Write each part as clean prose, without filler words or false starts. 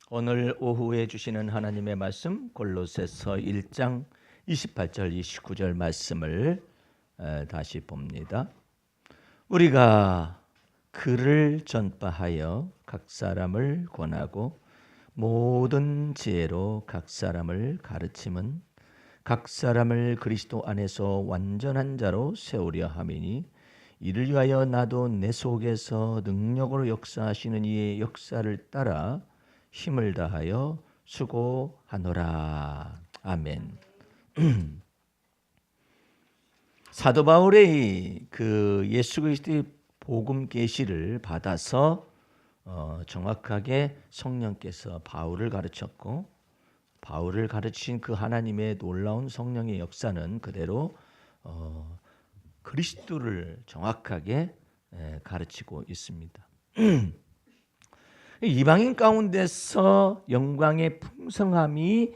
오늘 오후에 주시는 하나님의 말씀 골로새서 1장 28절 29절 말씀을 다시 봅니다. 우리가 그를 전파하여 각 사람을 권하고 모든 지혜로 각 사람을 가르침은 각 사람을 그리스도 안에서 완전한 자로 세우려 함이니 이를 위하여 나도 내 속에서 능력으로 역사하시는 이의 역사를 따라 힘을 다하여 수고하노라. 아멘. 사도 바울의 그 예수 그리스도의 복음 계시를 받아서 정확하게 성령께서 바울을 가르쳤고, 바울을 가르친 그 하나님의 놀라운 성령의 역사는 그대로 그리스도를 정확하게 가르치고 있습니다. 이방인 가운데서 영광의 풍성함이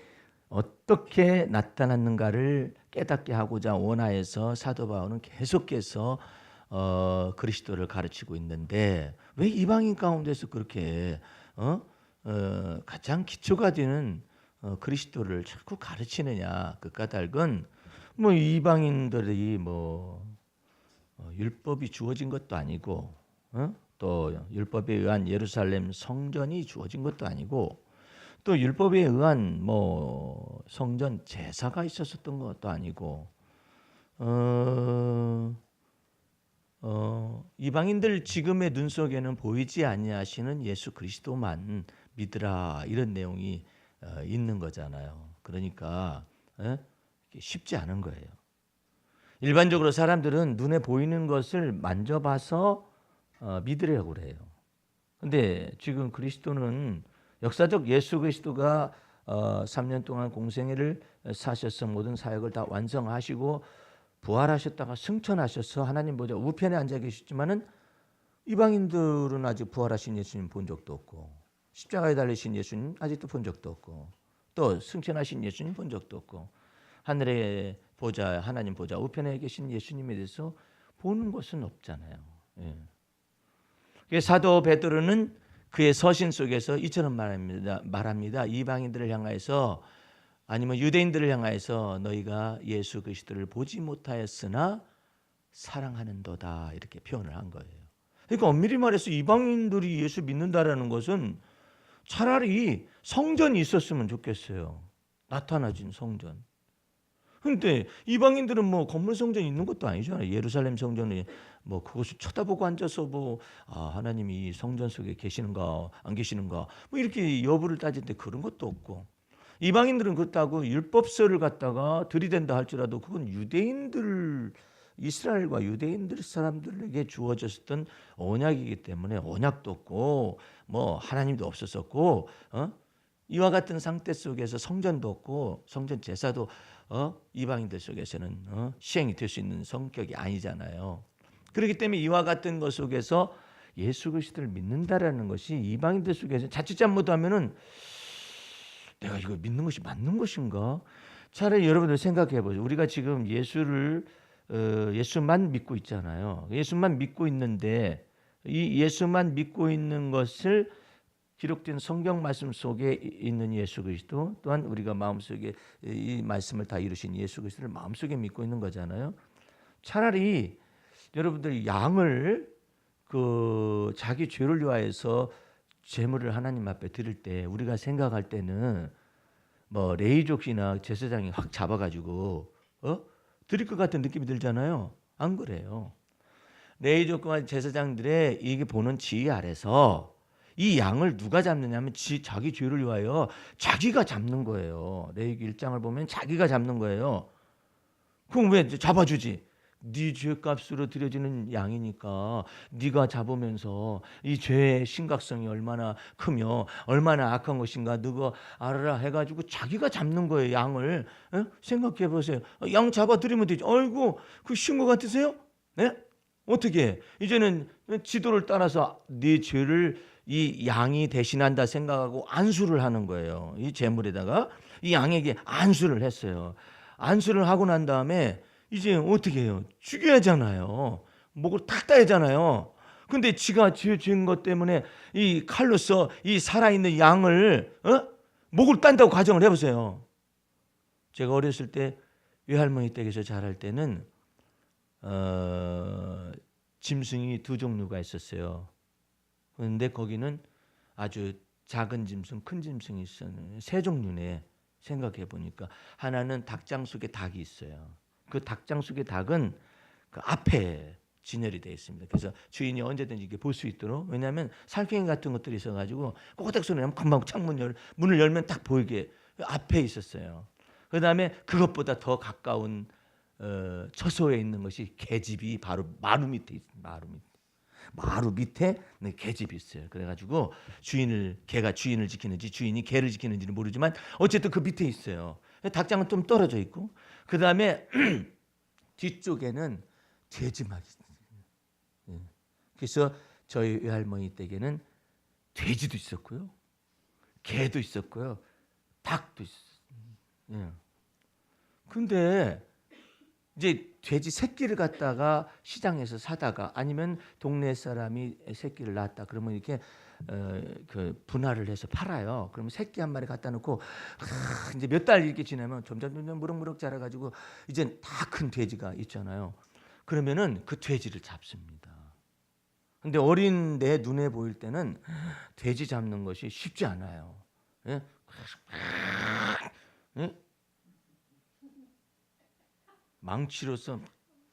어떻게 나타났는가를 깨닫게 하고자 원하여서 사도 바울은 계속해서 그리스도를 가르치고 있는데, 왜 이방인 가운데서 그렇게 가장 기초가 되는 그리스도를 자꾸 가르치느냐? 그 까닭은 뭐 이방인들이 율법이 주어진 것도 아니고, 또 율법에 의한 예루살렘 성전이 주어진 것도 아니고, 또 율법에 의한 성전 제사가 있었던 것도 아니고, 이방인들 지금의 눈 속에는 보이지 아니하시는 예수 그리스도만 믿으라, 이런 내용이 있는 거잖아요. 그러니까 쉽지 않은 거예요. 일반적으로 사람들은 눈에 보이는 것을 만져봐서 믿으려고 그래요. 근데 지금 그리스도는 역사적 예수 그리스도가 3년 동안 공생애를 사셔서 모든 사역을 다 완성하시고 부활하셨다가 승천하셔서 하나님 보좌 우편에 앉아 계시지만은 이방인들은 아직 부활하신 예수님 본 적도 없고, 십자가에 달리신 예수님 아직도 본 적도 없고, 또 승천하신 예수님 본 적도 없고, 하늘의 보좌 하나님 보좌 우편에 계신 예수님에 대해서 보는 것은 없잖아요. 사도 베드로는 그의 서신 속에서 이처럼 말합니다. 이방인들을 향하여서, 아니면 유대인들을 향하여서 너희가 예수 그리스도를 보지 못하였으나 사랑하는도다, 이렇게 표현을 한 거예요. 그러니까 엄밀히 말해서 이방인들이 예수 믿는다라는 것은 차라리 성전이 있었으면 좋겠어요. 나타나진 성전. 근데 이방인들은 건물 성전이 있는 것도 아니잖아요. 예루살렘 성전에 그것을 쳐다보고 앉아서 하나님이 성전 속에 계시는가 안 계시는가 이렇게 여부를 따질 때 그런 것도 없고, 이방인들은 그렇다고 율법서를 갖다가 들이댄다 할지라도 그건 유대인들, 이스라엘과 유대인들 사람들에게 주어졌던 언약이기 때문에 언약도 없고 하나님도 없었었고, 이와 같은 상태 속에서 성전도 없고 성전 제사도 이방인들 속에서는 시행이 될 수 있는 성격이 아니잖아요. 그렇기 때문에 이와 같은 것 속에서 예수 그리스도를 믿는다라는 것이 이방인들 속에서 자칫 잘못하면은 내가 이거 믿는 것이 맞는 것인가? 차라리 여러분들 생각해 보세요. 우리가 지금 예수만 믿고 있잖아요. 예수만 믿고 있는데 이 예수만 믿고 있는 것을 기록된 성경 말씀 속에 있는 예수 그리스도, 또한 우리가 마음속에 이 말씀을 다 이루신 예수 그리스도를 마음속에 믿고 있는 거잖아요. 차라리 여러분들이 양을 자기 죄를 위하여서 제물을 하나님 앞에 드릴 때 우리가 생각할 때는 레위족이나 제사장이 확 잡아가지고 드릴 것 같은 느낌이 들잖아요. 안 그래요. 레위족과 제사장들의 이게 보는 지휘 아래서 이 양을 누가 잡느냐면 자기 죄를 위하여 자기가 잡는 거예요. 레위기 1장을 보면 자기가 잡는 거예요. 그럼 왜 잡아주지? 네 죄값으로 드려지는 양이니까 네가 잡으면서 이 죄의 심각성이 얼마나 크며 얼마나 악한 것인가 너가 알아라 해가지고 자기가 잡는 거예요. 양을. 생각해 보세요. 양 잡아드리면 되죠. 아이고 그 쉬운 것 같으세요? 네? 어떻게 이제는 지도를 따라서 네 죄를 이 양이 대신한다 생각하고 안수를 하는 거예요. 이 제물에다가 이 양에게 안수를 했어요. 안수를 하고 난 다음에 이제 어떻게 해요? 죽여야잖아요. 목을 탁 따야잖아요. 근데 지가 지은 것 때문에 이 칼로서 이 살아있는 양을 목을 딴다고 가정을 해보세요. 제가 어렸을 때 외할머니 댁에서 자랄 때는 짐승이 두 종류가 있었어요. 그런데 거기는 아주 작은 짐승, 큰 짐승이 있었는데 세 종류네. 생각해 보니까 하나는 닭장 속에 닭이 있어요. 그 닭장 속의 닭은 그 앞에 진열이 되어 있습니다. 그래서 주인이 언제든지 이게 볼 수 있도록. 왜냐하면 살쾡이 같은 것들이 있어가지고 꼬꼬닥 소리 나면 금방 문을 열면 딱 보이게 앞에 있었어요. 그 다음에 그것보다 더 가까운 처소에 있는 것이 계집이 바로 마루 밑에 있습니다. 마루 밑에 계집이 있어요. 그래가지고 개가 주인을 지키는지 주인이 개를 지키는지는 모르지만 어쨌든 그 밑에 있어요. 닭장은 좀 떨어져 있고 그 다음에 뒤쪽에는 돼지막이 있어요. 그래서 저희 외할머니 댁에는 돼지도 있었고요, 개도 있었고요, 닭도 있었어요. 근데 이제 돼지 새끼를 갖다가 시장에서 사다가 아니면 동네 사람이 새끼를 낳았다 그러면 이렇게 그 분할을 해서 팔아요. 그러면 새끼 한 마리 갖다 놓고 이제 몇 달 이렇게 지나면 점점 무럭무럭 자라가지고 이제 다 큰 돼지가 있잖아요. 그러면은 그 돼지를 잡습니다. 근데 어린 내 눈에 보일 때는 돼지 잡는 것이 쉽지 않아요. 예? 예? 망치로서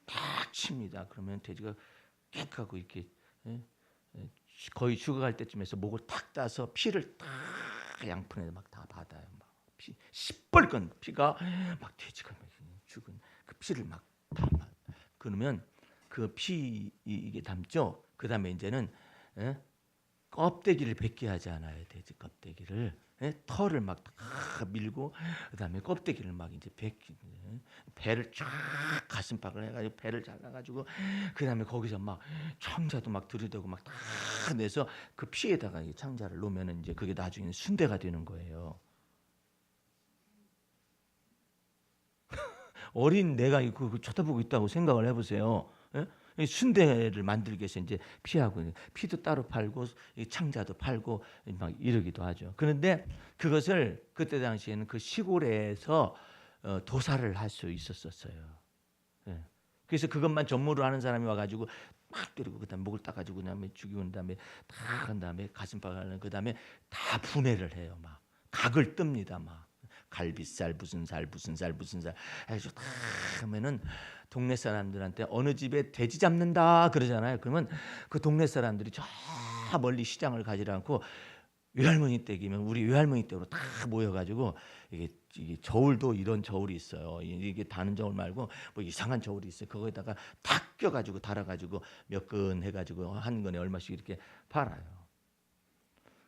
팍 칩니다. 그러면 돼지가 깨끗 하고 이렇게 거의 죽어갈 때쯤에서 목을 탁 따서 피를 딱 양푼에 막 다 받아요. 막 피 시뻘건 피가 막 돼지가 죽은 그 피를 막 담아. 그러면 그 피 이게 담죠. 그 다음에 이제는 껍데기를 벗게 하지 않아요. 돼지 껍데기를. 털을 막 밀고 그다음에 껍데기를 막 이제 배를 쫙 가슴팍을 해가지고 배를 잘라가지고 그다음에 거기서 막 창자도 막 들이대고 막 다 내서 그 피에다가 이 창자를 놓으면은 이제 그게 나중에 순대가 되는 거예요. 어린 내가 그 쳐다보고 있다고 생각을 해보세요. 이 순대를 만들기 위해서 이제 피하고 피도 따로 팔고 창자도 팔고 막 이러기도 하죠. 그런데 그것을 그때 당시에는 그 시골에서 도살을 할 수 있었어요. 그래서 그것만 전무로 하는 사람이 와가지고 막 때리고 그다음에 목을 따가지고 그다음에 죽이고 그다음에 다 한 다음에 가슴팍을 그다음에 다 분해를 해요. 막 각을 뜹니다. 막 갈비살 무슨 살 해서 다 하면은 동네 사람들한테 어느 집에 돼지 잡는다 그러잖아요. 그러면 그 동네 사람들이 저 멀리 시장을 가지 않고 외할머니 댁이면 우리 외할머니 댁으로 다 모여가지고 이게 저울도 이런 저울이 있어요. 이게 다는 저울 말고 뭐 이상한 저울이 있어요. 그거에다가 탁 껴가지고 달아가지고 몇 근 해가지고 한 근에 얼마씩 이렇게 팔아요.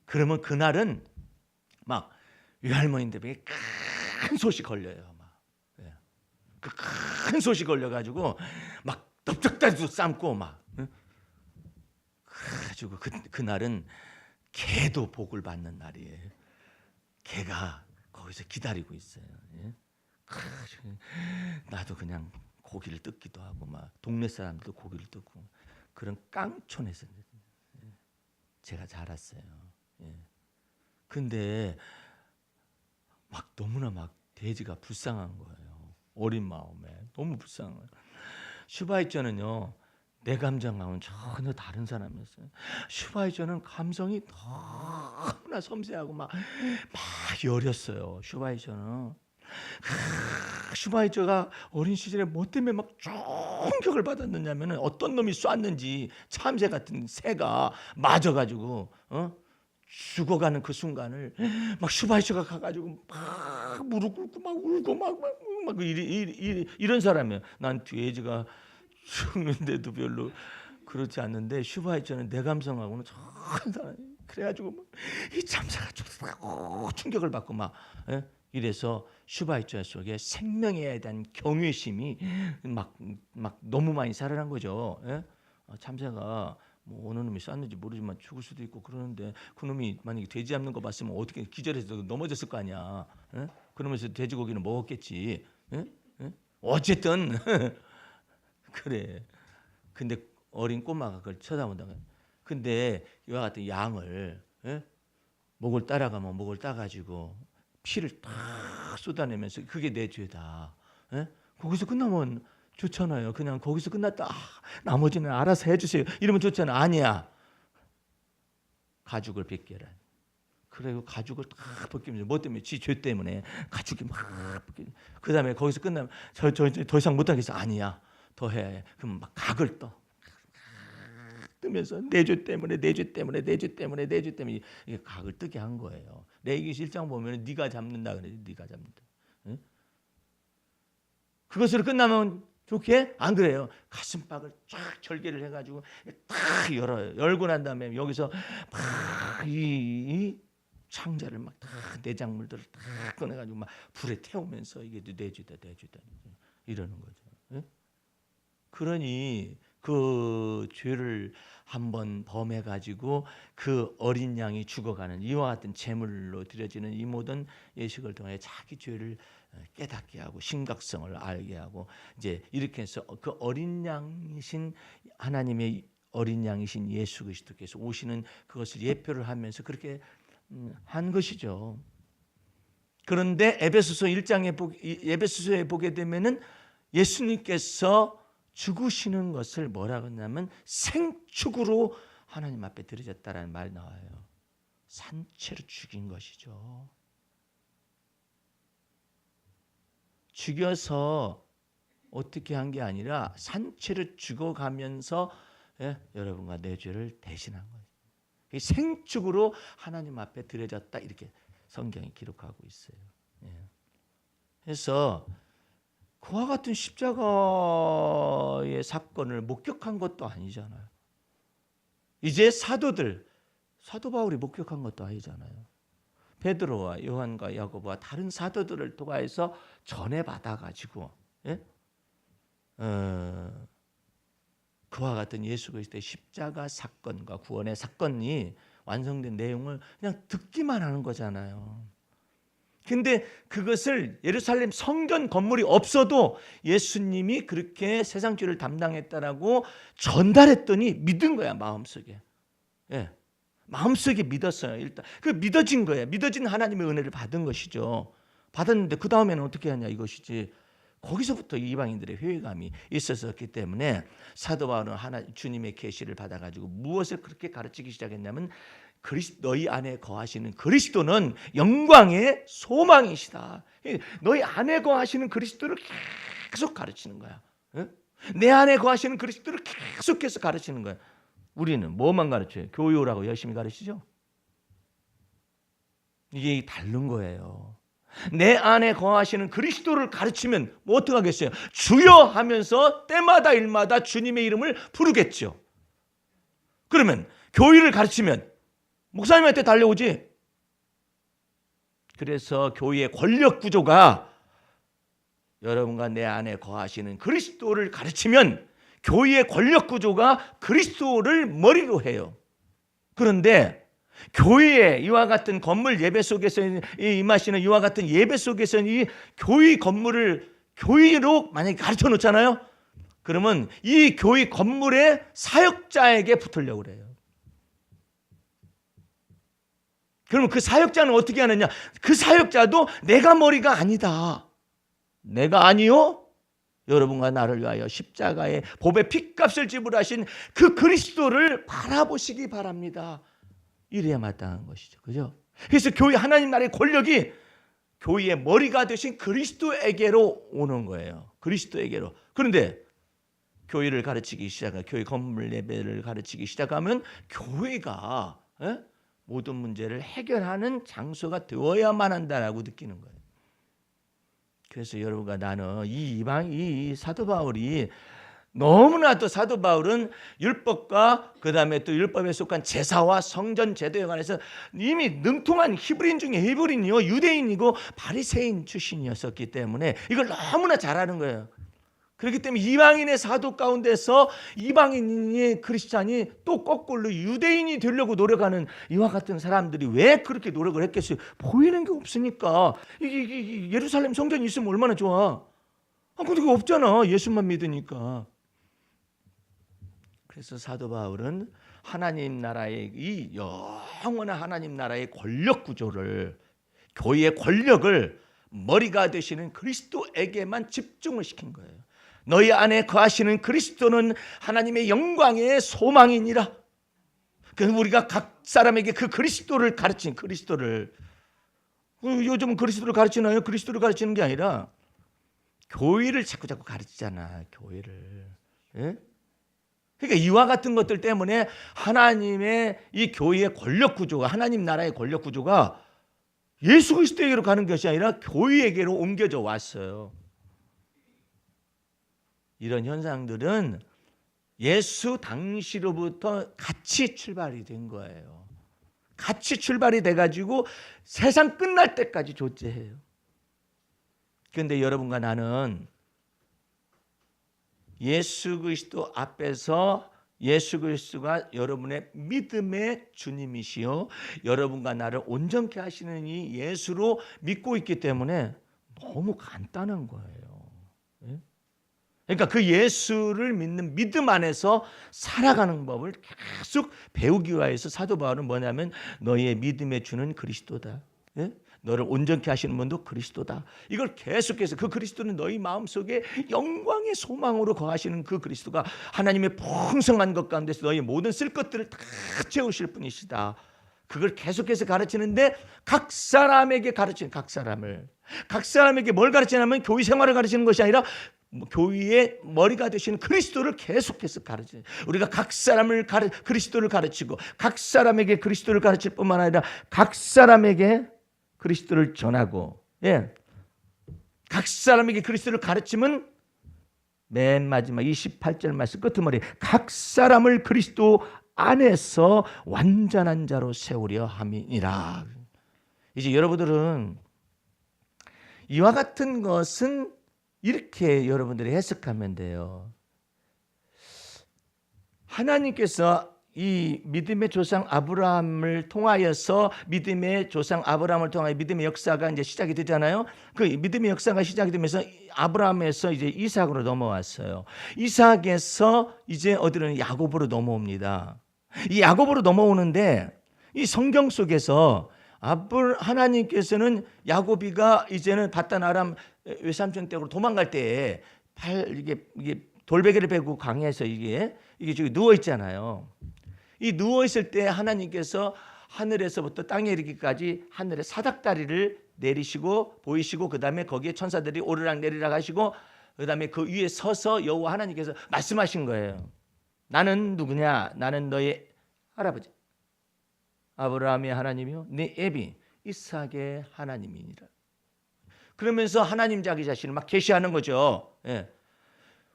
그러면 그날은 막 외할머니 댁에 큰 솥이 걸려요. 그 큰 솥이 걸려가지고 막 넓적다리도 삶고 막 그래가지고 그날은 개도 복을 받는 날이에요. 개가 거기서 기다리고 있어요. 나도 그냥 고기를 뜯기도 하고 막 동네 사람들도 고기를 뜯고 그런 깡촌에서 제가 자랐어요. 근데 막 너무나 막 돼지가 불쌍한 거예요. 어린 마음에 너무 불쌍한 거예요. 슈바이처는요 내 감정하고는 전혀 다른 사람이었어요. 슈바이처는 감성이 너무나 섬세하고 막 여렸어요. 슈바이처가 어린 시절에 뭐 때문에 막 충격을 받았느냐면은 어떤 놈이 쐈는지 참새 같은 새가 맞아가지고 죽어가는 그 순간을 막 슈바이처가 가가지고 막 무릎 꿇고 막 울고 막 이런 사람이에요. 난 돼지가 죽는데도 별로 그렇지 않는데 슈바이처는 내 감성하고는 전 사람이 그래가지고 막 이 참새가 죽고 충격을 받고 막 이래서 슈바이처 속에 생명에 대한 경외심이 막 너무 많이 살아난 거죠. 참새가 뭐 어느 놈이 쐈는지 모르지만 죽을 수도 있고 그러는데 그 놈이 만약에 돼지 잡는 거 봤으면 어떻게 기절해서 넘어졌을 거 아니야. 그러면서 돼지고기는 먹었겠지. 어쨌든 그래. 근데 어린 꼬마가 그걸 쳐다본다고 근데 이와 같은 양을 목을 따라가면 목을 따가지고 피를 탁 쏟아내면서 그게 내 죄다. 거기서 끝나면 좋잖아요. 그냥 거기서 끝났다. 나머지는 알아서 해주세요. 이러면 좋잖아. 아니야. 가죽을 벗겨라. 그리고 가죽을 탁 벗기면서 뭐 때문에? 지 죄 때문에 가죽이 막 벗겨. 그 다음에 거기서 끝나면 더 이상 못하겠어. 아니야. 더 해. 그럼 막 각을 떠. 뜨면서 내 죄 때문에 이게 각을 뜨게 한 거예요. 레위기 1장 보면 네가 잡는다 그래요. 네가 잡는다. 응? 그것으로 끝나면 좋게? 안 그래요. 가슴팍을 쫙 절개를 해가지고 딱 열어요. 열고 난 다음에 여기서 막 이 창자를 막 다 내장물들을 다 꺼내가지고 막 불에 태우면서 이게 내주다 이러는 거죠. 응? 그러니 그 죄를 한번 범해가지고 그 어린 양이 죽어가는 이와 같은 제물로 드려지는 이 모든 예식을 통해 자기 죄를 깨닫게 하고 심각성을 알게 하고 이제 이렇게 해서 그 어린 양이신 하나님의 어린 양이신 예수 그리스도께서 오시는 그것을 예표를 하면서 그렇게 한 것이죠. 그런데 에베소서 1장에 보게 되면은 예수님께서 죽으시는 것을 뭐라고 하냐면 생축으로 하나님 앞에 드려졌다라는 말이 나와요. 산채로 죽인 것이죠. 죽여서 어떻게 한 게 아니라 산채로 죽어가면서 여러분과 내 죄를 대신한 거예요. 생축으로 하나님 앞에 드려졌다 이렇게 성경이 기록하고 있어요. 그래서 그와 같은 십자가의 사건을 목격한 것도 아니잖아요. 이제 사도 바울이 목격한 것도 아니잖아요. 베드로와 요한과 야고보와 다른 사도들을 통해서 전해받아가지고 그와 같은 예수 그리스도의 십자가 사건과 구원의 사건이 완성된 내용을 그냥 듣기만 하는 거잖아요. 근데 그것을 예루살렘 성전 건물이 없어도 예수님이 그렇게 세상 죄를 담당했다라고 전달했더니 믿은 거야, 마음속에. 마음속에 믿었어요. 일단 그 믿어진 거예요. 믿어진 하나님의 은혜를 받은 것이죠. 받았는데 그 다음에는 어떻게 하냐 이것이지. 거기서부터 이방인들의 회의감이 있었기 때문에 사도 바울은 주님의 계시를 받아가지고 무엇을 그렇게 가르치기 시작했냐면 너희 안에 거하시는 그리스도는 영광의 소망이시다. 너희 안에 거하시는 그리스도를 계속 가르치는 거야. 내 안에 거하시는 그리스도를 계속해서 가르치는 거야. 우리는 뭐만 가르쳐요? 교요라고 열심히 가르치죠. 이게 다른 거예요. 내 안에 거하시는 그리스도를 가르치면 뭐 어떻게 하겠어요? 주여 하면서 때마다 일마다 주님의 이름을 부르겠죠. 그러면 교회를 가르치면 목사님한테 달려오지. 그래서 교회의 권력 구조가 여러분과 내 안에 거하시는 그리스도를 가르치면 교회의 권력 구조가 그리스도를 머리로 해요. 그런데 교회에 이와 같은 건물 예배 속에서 임하시는 이와 같은 예배 속에서는 이 교회 건물을 교회로 만약에 가르쳐 놓잖아요. 그러면 이 교회 건물의 사역자에게 붙으려고 그래요. 그러면 그 사역자는 어떻게 하느냐? 그 사역자도 내가 머리가 아니다. 내가 아니요. 여러분과 나를 위하여 십자가의 보배 핏값을 지불하신 그 그리스도를 바라보시기 바랍니다. 이래야 마땅한 것이죠. 그죠? 그래서 교회 하나님 나라의 권력이 교회의 머리가 되신 그리스도에게로 오는 거예요. 그리스도에게로. 그런데 교회를 가르치기 시작하면 교회 건물 예배를 가르치기 시작하면 교회가 모든 문제를 해결하는 장소가 되어야만 한다라고 느끼는 거예요. 그래서 여러분과 나는 이 사도 바울이 너무나도 사도 바울은 율법과 그 다음에 또 율법에 속한 제사와 성전 제도에 관해서 이미 능통한 히브리인 중에 히브리인이요 유대인이고 바리새인 출신이었기 때문에 이걸 너무나 잘하는 거예요. 그렇기 때문에 이방인의 사도 가운데서 이방인의 크리스찬이 또 거꾸로 유대인이 되려고 노력하는 이와 같은 사람들이 왜 그렇게 노력을 했겠어요? 보이는 게 없으니까. 이게 예루살렘 성전이 있으면 얼마나 좋아. 근데 그게 없잖아. 예수만 믿으니까. 그래서 사도 바울은 하나님 나라의 이 영원한 하나님 나라의 권력 구조를, 교회의 권력을 머리가 되시는 그리스도에게만 집중을 시킨 거예요. 너희 안에 거하시는 그리스도는 하나님의 영광의 소망이니라. 그래서 우리가 각 사람에게 그 그리스도를 가르친 그리스도를, 요즘은 그리스도를 가르치나요? 그리스도를 가르치는 게 아니라 교회를 자꾸 가르치잖아. 교회를. 예? 그러니까 이와 같은 것들 때문에 하나님의 이 교회의 권력 구조가, 하나님 나라의 권력 구조가 예수 그리스도에게로 가는 것이 아니라 교회에게로 옮겨져 왔어요. 이런 현상들은 예수 당시로부터 같이 출발이 된 거예요. 같이 출발이 돼가지고 세상 끝날 때까지 존재해요. 그런데 여러분과 나는 예수 그리스도 앞에서 예수 그리스도가 여러분의 믿음의 주님이시요 여러분과 나를 온전케 하시는 이 예수로 믿고 있기 때문에 너무 간단한 거예요. 그러니까 그 예수를 믿는 믿음 안에서 살아가는 법을 계속 배우기 위해서 사도 바울은 뭐냐면 너희의 믿음의 주는 그리스도다. 너를 온전케 하시는 분도 그리스도다. 이걸 계속해서 그 그리스도는 너희 마음속에 영광의 소망으로 거하시는 그 그리스도가 하나님의 풍성한 것 가운데서 너희 모든 쓸 것들을 다 채우실 분이시다. 그걸 계속해서 가르치는데 각 사람에게 가르치는 각 사람에게 뭘 가르치냐면 교회 생활을 가르치는 것이 아니라 교회의 머리가 되시는 그리스도를 계속해서 가르치는, 우리가 각 사람을 그리스도를 가르치고 각 사람에게 그리스도를 가르칠 뿐만 아니라 각 사람에게 그리스도를 전하고, 각 사람에게 그리스도를 가르치면 맨 마지막 28절 말씀 끝머리 각 사람을 그리스도 안에서 완전한 자로 세우려 함이니라. 이제 여러분들은 이와 같은 것은 이렇게 여러분들이 해석하면 돼요. 하나님께서 이 믿음의 조상 아브라함을 통하여서 믿음의 역사가 이제 시작이 되잖아요. 그 믿음의 역사가 시작이 되면서 아브라함에서 이제 이삭으로 넘어왔어요. 이삭에서 이제 어디로 야곱으로 넘어옵니다. 이 야곱으로 넘어오는데 이 성경 속에서 하나님께서는 야곱이가 이제는 바단 아람 외삼촌 댁으로 도망갈 때에 이게 돌베개를 베고 강에서 이게 저기 누워 있잖아요. 이 누워 있을 때 하나님께서 하늘에서부터 땅에 이르기까지 하늘에 사닥다리를 내리시고 보이시고 그다음에 거기에 천사들이 오르락 내리락 하시고 그다음에 그 위에 서서 여호와 하나님께서 말씀하신 거예요. 나는 누구냐? 나는 너의 할아버지 아브라함의 하나님이요 네 애비 이삭의 하나님이니라. 그러면서 하나님 자기 자신을 막 계시하는 거죠.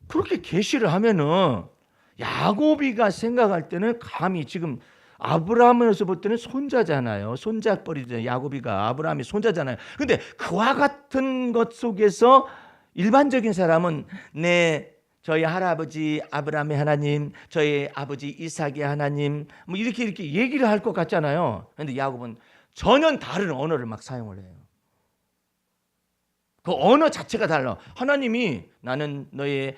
그렇게 계시를 하면은 야곱이가 생각할 때는 감히 지금 아브라함에서 볼 때는 손자잖아요. 손자뻘이잖아요. 야곱이가 아브라함이 손자잖아요. 근데 그와 같은 것 속에서 일반적인 사람은 저희 할아버지 아브라함의 하나님, 저희 아버지 이삭의 하나님 뭐 이렇게 얘기를 할 것 같잖아요. 그런데 야곱은 전혀 다른 언어를 막 사용을 해요. 그 언어 자체가 달라. 하나님이 나는 너의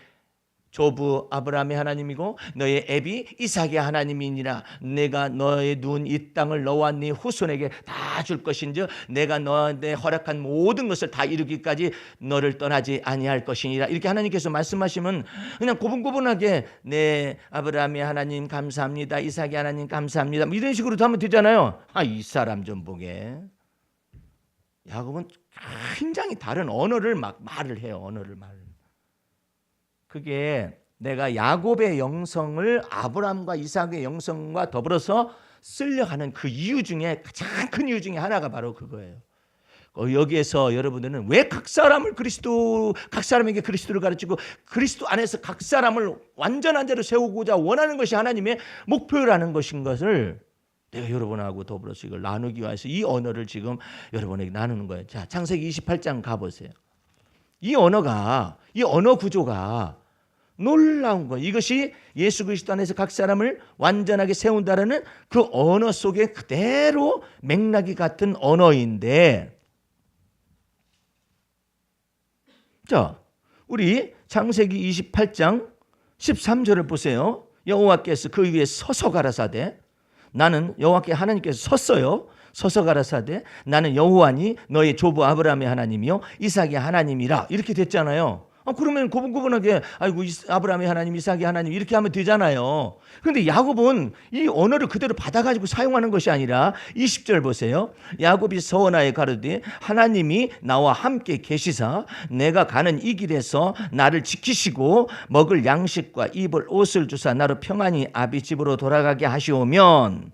조부 아브라함의 하나님이고 너의 애비 이삭의 하나님이니라. 내가 너의 누운 이 땅을 너와 네 후손에게 다 줄 것인즉 내가 너한테 허락한 모든 것을 다 이루기까지 너를 떠나지 아니할 것이니라. 이렇게 하나님께서 말씀하시면 그냥 고분고분하게 네 아브라함의 하나님 감사합니다. 이삭의 하나님 감사합니다. 뭐 이런 식으로 하면 되잖아요. 이 사람 좀 보게. 야곱은 굉장히 다른 언어를 막 말을 해요. 그게 내가 야곱의 영성을 아브라함과 이삭의 영성과 더불어서 쓰려 하는 그 이유 중에 가장 큰 이유 중에 하나가 바로 그거예요. 여기에서 여러분들은 왜 각 사람에게 그리스도를 가르치고 그리스도 안에서 각 사람을 완전한 자로 세우고자 원하는 것이 하나님의 목표라는 것인 것을 내가 여러분하고 더불어서 이걸 나누기 위해서 이 언어를 지금 여러분에게 나누는 거예요. 자, 창세기 28장 가보세요. 이 언어 구조가 놀라운 거예요. 이것이 예수 그리스도 안에서 각 사람을 완전하게 세운다라는 그 언어 속에 그대로 맥락이 같은 언어인데, 자, 우리 창세기 28장 13절을 보세요. 여호와께서 그 위에 서서 가라사대 나는 여호와께 하나님께서 섰어요. 서서 가라사대 나는 여호와니 너의 조부 아브라함의 하나님이요 이삭의 하나님이라 이렇게 됐잖아요. 그러면 고분고분하게 아이고 아브라함의 하나님 이삭의 하나님 이렇게 하면 되잖아요. 그런데 야곱은 이 언어를 그대로 받아가지고 사용하는 것이 아니라 20절 보세요. 야곱이 서원하에 가로되 하나님이 나와 함께 계시사 내가 가는 이 길에서 나를 지키시고 먹을 양식과 입을 옷을 주사 나로 평안히 아비 집으로 돌아가게 하시오면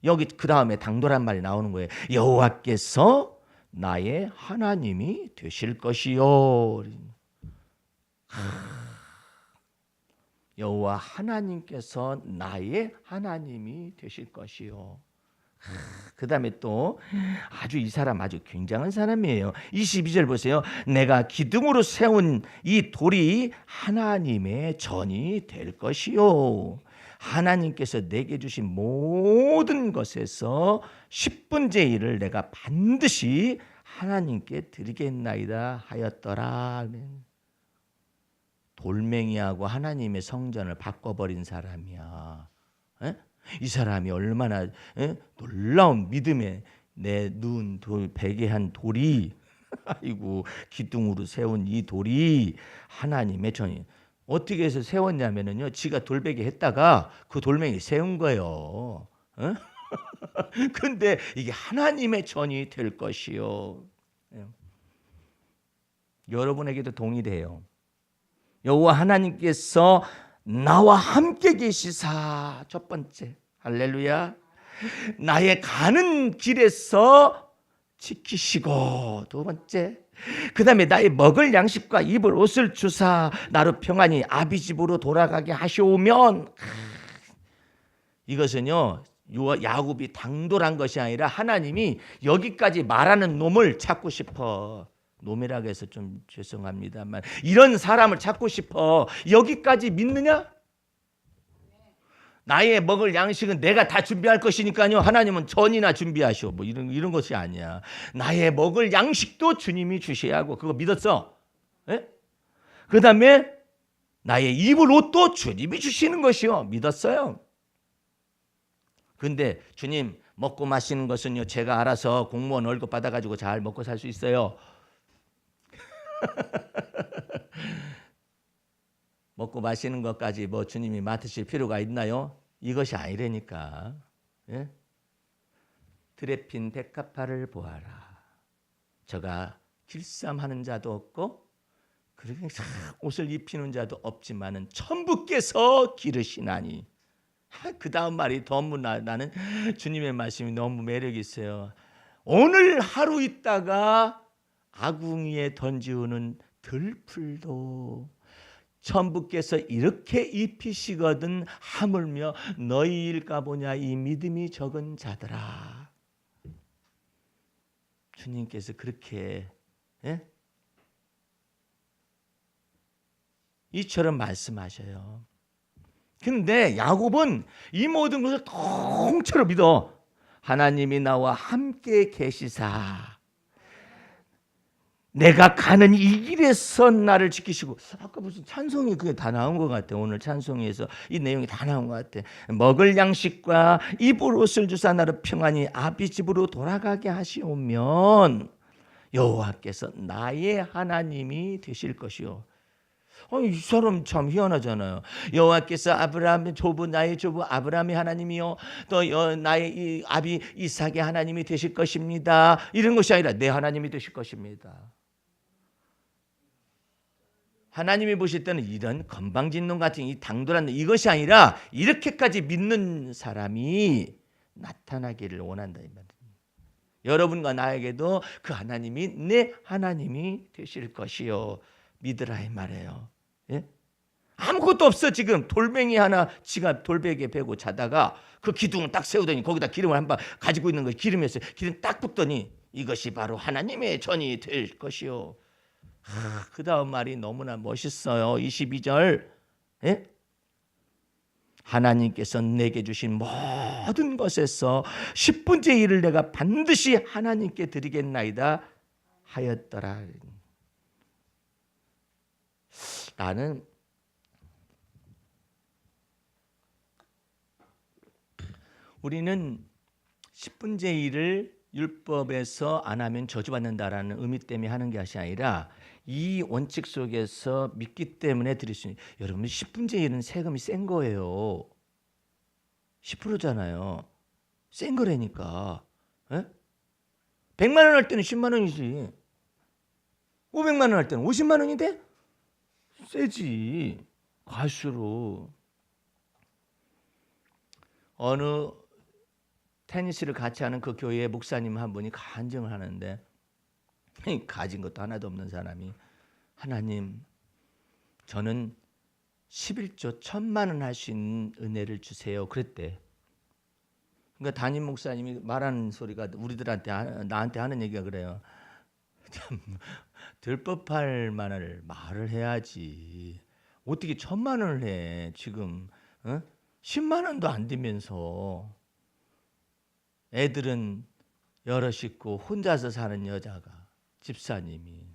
여기 그 다음에 당돌한 말이 나오는 거예요. 여호와께서 나의 하나님이 되실 것이요. 여호와 하나님께서 나의 하나님이 되실 것이요. 그 다음에 또 아주 이 사람 아주 굉장한 사람이에요. 22절 보세요. 내가 기둥으로 세운 이 돌이 하나님의 전이 될 것이요. 하나님께서 내게 주신 모든 것에서 10분의 1을 내가 반드시 하나님께 드리겠나이다 하였더라. 돌멩이하고 하나님의 성전을 바꿔버린 사람이야. 에? 이 사람이 얼마나 놀라운 믿음에 내 눈 베게 한 돌이 아이고 기둥으로 세운 이 돌이 하나님의 전이 어떻게 해서 세웠냐면요 지가 돌베개 했다가 그 돌멩이 세운 거예요. 근데 이게 하나님의 전이 될 것이요. 여러분에게도 동일해요. 여호와 하나님께서 나와 함께 계시사 첫 번째 할렐루야 나의 가는 길에서 지키시고 두 번째 그 다음에 나의 먹을 양식과 입을 옷을 주사 나로 평안히 아비 집으로 돌아가게 하시오면 이것은요 야곱이 당돌한 것이 아니라 하나님이 여기까지 말하는 놈을 찾고 싶어 놈이라고 해서 좀 죄송합니다만 이런 사람을 찾고 싶어. 여기까지 믿느냐? 나의 먹을 양식은 내가 다 준비할 것이니까요. 하나님은 전이나 준비하시오. 뭐 이런 것이 아니야. 나의 먹을 양식도 주님이 주셔야 하고 그거 믿었어. 그 다음에 나의 입을 옷도 주님이 주시는 것이요. 믿었어요. 근데 주님 먹고 마시는 것은요. 제가 알아서 공무원 월급 받아가지고 잘 먹고 살 수 있어요. 먹고 마시는 것까지 뭐 주님이 맡으실 필요가 있나요? 이것이 아니라니까. 예? 드레핀 백합화를 보아라. 저가 길쌈하는 자도 없고 그렇게 옷을 입히는 자도 없지만은 천부께서 기르시나니. 그 다음 말이 너무 나는 주님의 말씀이 너무 매력이 있어요. 오늘 하루 있다가 아궁이에 던지우는 들풀도 천부께서 이렇게 입히시거든 하물며 너희일까 보냐 이 믿음이 적은 자들아. 주님께서 그렇게 이처럼 말씀하셔요. 근데 야곱은 이 모든 것을 통째로 믿어. 하나님이 나와 함께 계시사 내가 가는 이 길에서 나를 지키시고. 아까 무슨 찬송이 그게 다 나온 것 같아. 오늘 찬송에서 이 내용이 다 나온 것 같아. 먹을 양식과 입을 옷을 주사 나를 평안히 아비 집으로 돌아가게 하시오면 여호와께서 나의 하나님이 되실 것이요. 이 사람 참 희한하잖아요. 여호와께서 아브라함의 조부 나의 조부 아브라함의 하나님이요 또 나의 이 아비 이삭의 하나님이 되실 것입니다. 이런 것이 아니라 내 하나님이 되실 것입니다. 하나님이 보실 때는 이런 건방진 놈 같은 이 당돌한 놈 이것이 아니라 이렇게까지 믿는 사람이 나타나기를 원한다 이 말입니다. 여러분과 나에게도 그 하나님이 내 하나님이 되실 것이요 믿으라 이 말이에요. 예? 아무것도 없어. 지금 돌멩이 하나 지가 돌베개 베고 자다가 그 기둥을 딱 세우더니 거기다 기름을 한 방 가지고 있는 거 기름에서 기름 딱 붓더니 이것이 바로 하나님의 전이 될 것이요. 그 다음 말이 너무나 멋있어요. 22절 하나님께서 내게 주신 모든 것에서 10분의 1을 내가 반드시 하나님께 드리겠나이다 하였더라. 나는 우리는 10분의 1을 율법에서 안 하면 저주받는다라는 의미 때문에 하는 것이 아니라 이 원칙 속에서 믿기 때문에 드릴 수 있는, 여러분 10분의 1은 세금이 센 거예요. 10%잖아요. 센 거라니까. 에? 100만 원 할 때는 10만 원이지. 500만 원 할 때는 50만 원이 돼? 세지. 갈수록. 어느 테니스를 같이 하는 그 교회의 목사님 한 분이 간증을 하는데, 가진 것도 하나도 없는 사람이, 하나님, 저는 11조 1,000만 원 할 수 있는 은혜를 주세요. 그랬대. 그러니까 담임 목사님이 말하는 소리가 우리들한테, 나한테 하는 얘기가 그래요. 참 될 법할 만한 말을 해야지. 어떻게 1,000만 원을 해 지금? 10만 원도 안 되면서. 애들은 여럿 있고 혼자서 사는 여자가, 집사님이.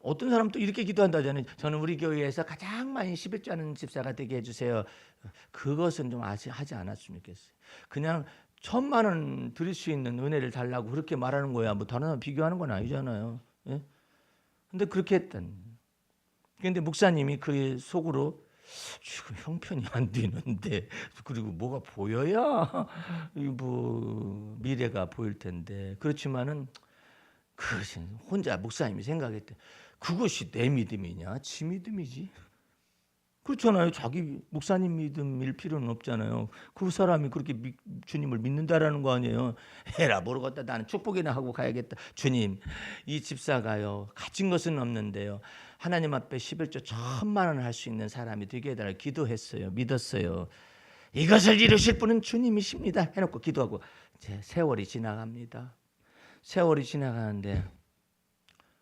어떤 사람 또 이렇게 기도한다잖아요. 저는 우리 교회에서 가장 많이 11조 하는 집사가 되게 해주세요. 그것은 좀 하지 않았으면 좋겠어요. 그냥 1,000만 원 드릴 수 있는 은혜를 달라고 그렇게 말하는 거야. 뭐 다른 사람 비교하는 건 아니잖아요. 예? 근데 그렇게 했던. 근데 목사님이 그 속으로, 지금 형편이 안 되는데, 그리고 뭐가 보여야 뭐 미래가 보일 텐데. 그렇지만은 그것이 혼자 목사님이 생각했대. 그것이 내 믿음이냐? 지 믿음이지. 그렇잖아요. 자기 목사님 믿음일 필요는 없잖아요. 그 사람이 그렇게 주님을 믿는다라는 거 아니에요. 에라 모르겠다. 나는 축복이나 하고 가야겠다. 주님, 이 집사가요, 가진 것은 없는데요, 하나님 앞에 11조 1,000만 원을 할 수 있는 사람이 되게 해달라 기도했어요. 믿었어요. 이것을 이루실 분은 주님이십니다. 해놓고 기도하고 이제 세월이 지나갑니다. 세월이 지나가는데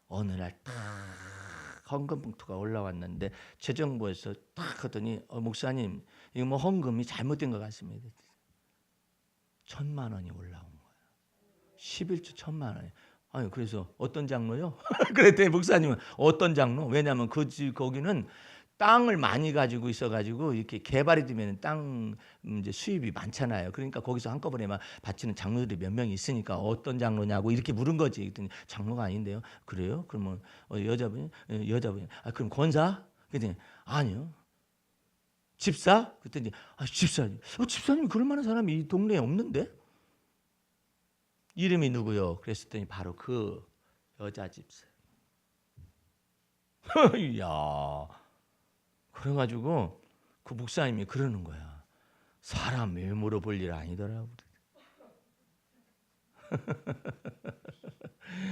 어느 날 딱 헌금 봉투가 올라왔는데 재정부에서 딱 하더니, 목사님, 이거 뭐 헌금이 잘못된 것 같습니다. 1,000만 원이 올라온 거예요. 11조 1,000만 원이. 아니 그래서 어떤 장로요? 그랬더니 목사님은 어떤 장로? 왜냐하면 거기는 땅을 많이 가지고 있어가지고 이렇게 개발이 되면 땅 이제 수입이 많잖아요. 그러니까 거기서 한꺼번에 막 바치는 장로들이 몇 명이 있으니까 어떤 장로냐고 이렇게 물은 거지. 그랬더니 장로가 아닌데요. 그래요? 그러면 여자분이. 아 그럼 권사? 그랬더니 아니요. 집사? 그랬더니 집사님. 집사님 그럴 만한 사람이 이 동네에 없는데? 이름이 누구요? 그랬더니 바로 그 여자 집사. 야. 그래가지고 그 목사님이 그러는 거야. 사람 외모로 볼 일 아니더라고.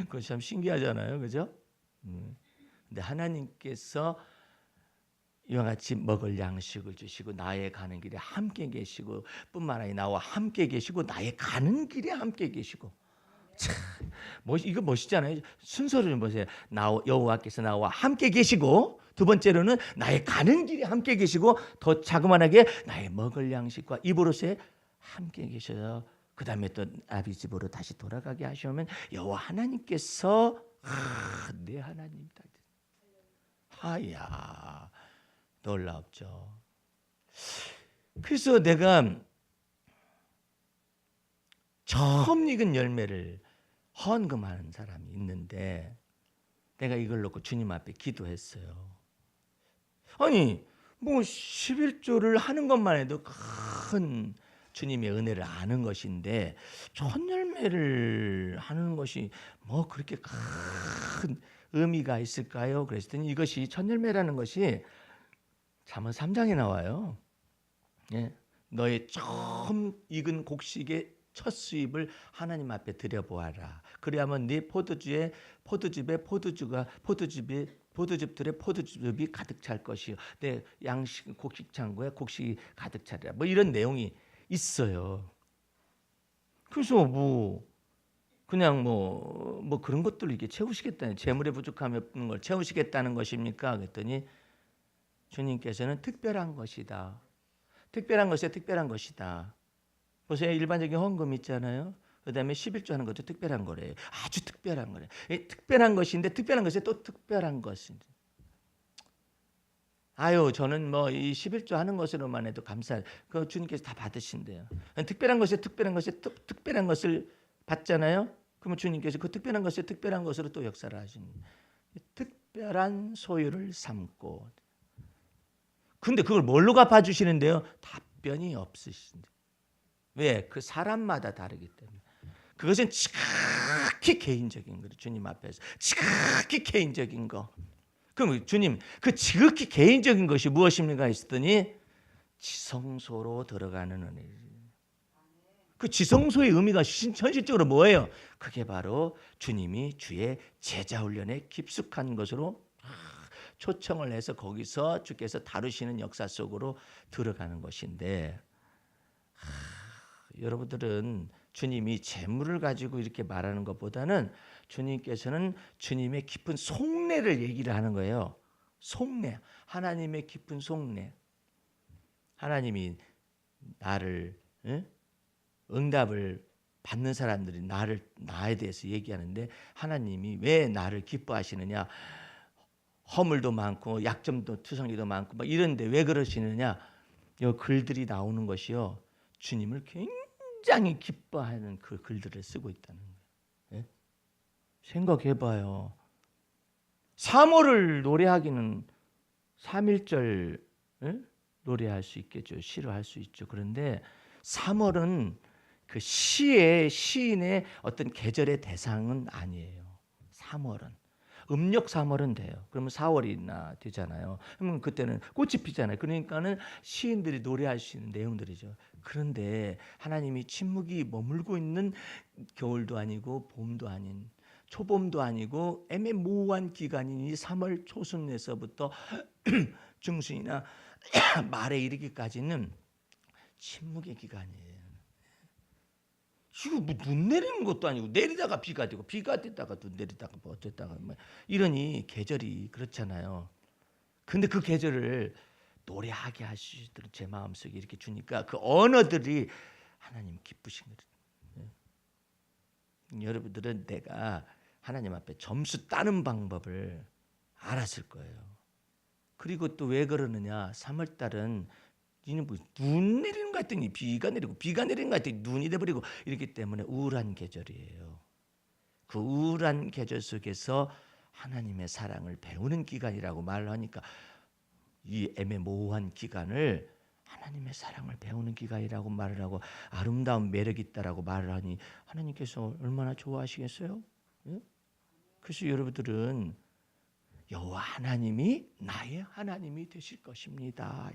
그거 참 신기하잖아요, 그죠? 근데 하나님께서 이와 같이 먹을 양식을 주시고 나의 가는 길에 함께 계시고, 뿐만 아니라 나와 함께 계시고 나의 가는 길에 함께 계시고. 참, 이거 멋있잖아요. 순서를 좀 보세요. 여호와께서 나와 함께 계시고, 두 번째로는 나의 가는 길에 함께 계시고, 더 자그만하게 나의 먹을 양식과 입으로서의 함께 계셔요. 그 다음에 또 아비 집으로 다시 돌아가게 하시면 여호와 하나님께서 내 하나님이다. 하야, 놀랍죠. 그래서 내가 처음 익은 열매를 헌금하는 사람이 있는데, 내가 이걸 놓고 주님 앞에 기도했어요. 아니 뭐 11조를 하는 것만 해도 큰 주님의 은혜를 아는 것인데, 첫 열매를 하는 것이 뭐 그렇게 큰 의미가 있을까요? 그랬더니 이것이 첫 열매라는 것이 잠언 3장에 나와요. 예, 너의 처음 익은 곡식의 첫 수입을 하나님 앞에 드려보아라. 그래야만 네 포도즙들의 포도즙이 가득 찰 것이요, 내 양식 곡식 창고에 곡식이 가득 차리라. 뭐 이런 내용이 있어요. 그래서 그냥 그런 것들을 이렇게 채우시겠다는, 재물의 부족함이 없는 걸 채우시겠다는 것입니까? 그랬더니 주님께서는 특별한 것이다. 특별한 것에 특별한 것이다. 보세요. 일반적인 헌금 있잖아요. 그 다음에 11조 하는 것도 특별한 거래요. 아주 특별한 거래요. 특별한 것인데 특별한 것에 또 특별한 것인데, 아유, 저는 뭐 이 11조 하는 것으로만 해도 감사. 그 주님께서 다 받으신대요. 특별한 특별한 것을 받잖아요. 그러면 주님께서 그 특별한 것으로 또 역사를 하십니다. 특별한 소유를 삼고. 근데 그걸 뭘로 갚아 주시는데요? 답변이 없으신데. 왜? 그 사람마다 다르기 때문에. 그것은 지극히 개인적인 거예요. 주님 앞에서 지극히 개인적인 거. 그럼 주님, 그 지극히 개인적인 것이 무엇입니까 했더니 지성소로 들어가는 은혜. 그 지성소의 의미가 현실적으로 뭐예요? 그게 바로 주님이 주의 제자 훈련에 깊숙한 것으로 초청을 해서 거기서 주께서 다루시는 역사 속으로 들어가는 것인데, 여러분들은 주님이 재물을 가지고 이렇게 말하는 것보다는 주님께서는 주님의 깊은 속내를 얘기를 하는 거예요. 속내, 하나님의 깊은 속내. 하나님이 나를 응답을 받는 사람들이 나에 대해서 얘기하는데, 하나님이 왜 나를 기뻐하시느냐? 허물도 많고 약점도 투성이도 많고 막 이런데 왜 그러시느냐? 이 글들이 나오는 것이요, 주님을 굉장히 기뻐하는 그 글들을 쓰고 있다는 거예요. 생각해봐요. 사모를 노래하기는 3.1절 노래할 수 있겠죠. 시로 할 수 있죠. 그런데 3월은 그 시인의 어떤 계절의 대상은 아니에요. 3월은 음력 3월은 돼요. 그러면 4월이나 되잖아요. 그러면 그때는 꽃이 피잖아요. 그러니까는 시인들이 노래할 수 있는 내용들이죠. 그런데 하나님이 침묵이 머물고 있는 겨울도 아니고 봄도 아닌 초봄도 아니고 애매모호한 기간인 이 3월 초순에서부터 중순이나 말에 이르기까지는 침묵의 기간이에요. 이거 뭐 눈 내리는 것도 아니고 내리다가 비가 되고 비가 됐다가 눈 내리다가 뭐 어쨌다가 뭐 이러니 계절이 그렇잖아요. 근데 그 계절을 노래하게 하시도록 제 마음속에 이렇게 주니까 그 언어들이 하나님 기쁘신 거예요. 여러분들은 내가 하나님 앞에 점수 따는 방법을 알았을 거예요. 그리고 또 왜 그러느냐? 3월 달은 니는 뭐 눈 내리는 것 같더니 비가 내리고 비가 내리는 것 같더니 눈이 돼버리고 이렇기 때문에 우울한 계절이에요. 그 우울한 계절 속에서 하나님의 사랑을 배우는 기간이라고 말을 하니까 이 애매모호한 기간을 하나님의 사랑을 배우는 기간이라고 말을 하고 아름다운 매력이 있다라고 말을 하니 하나님께서 얼마나 좋아하시겠어요? 예? 그래서 여러분들은 여호와 하나님이 나의 하나님이 되실 것입니다.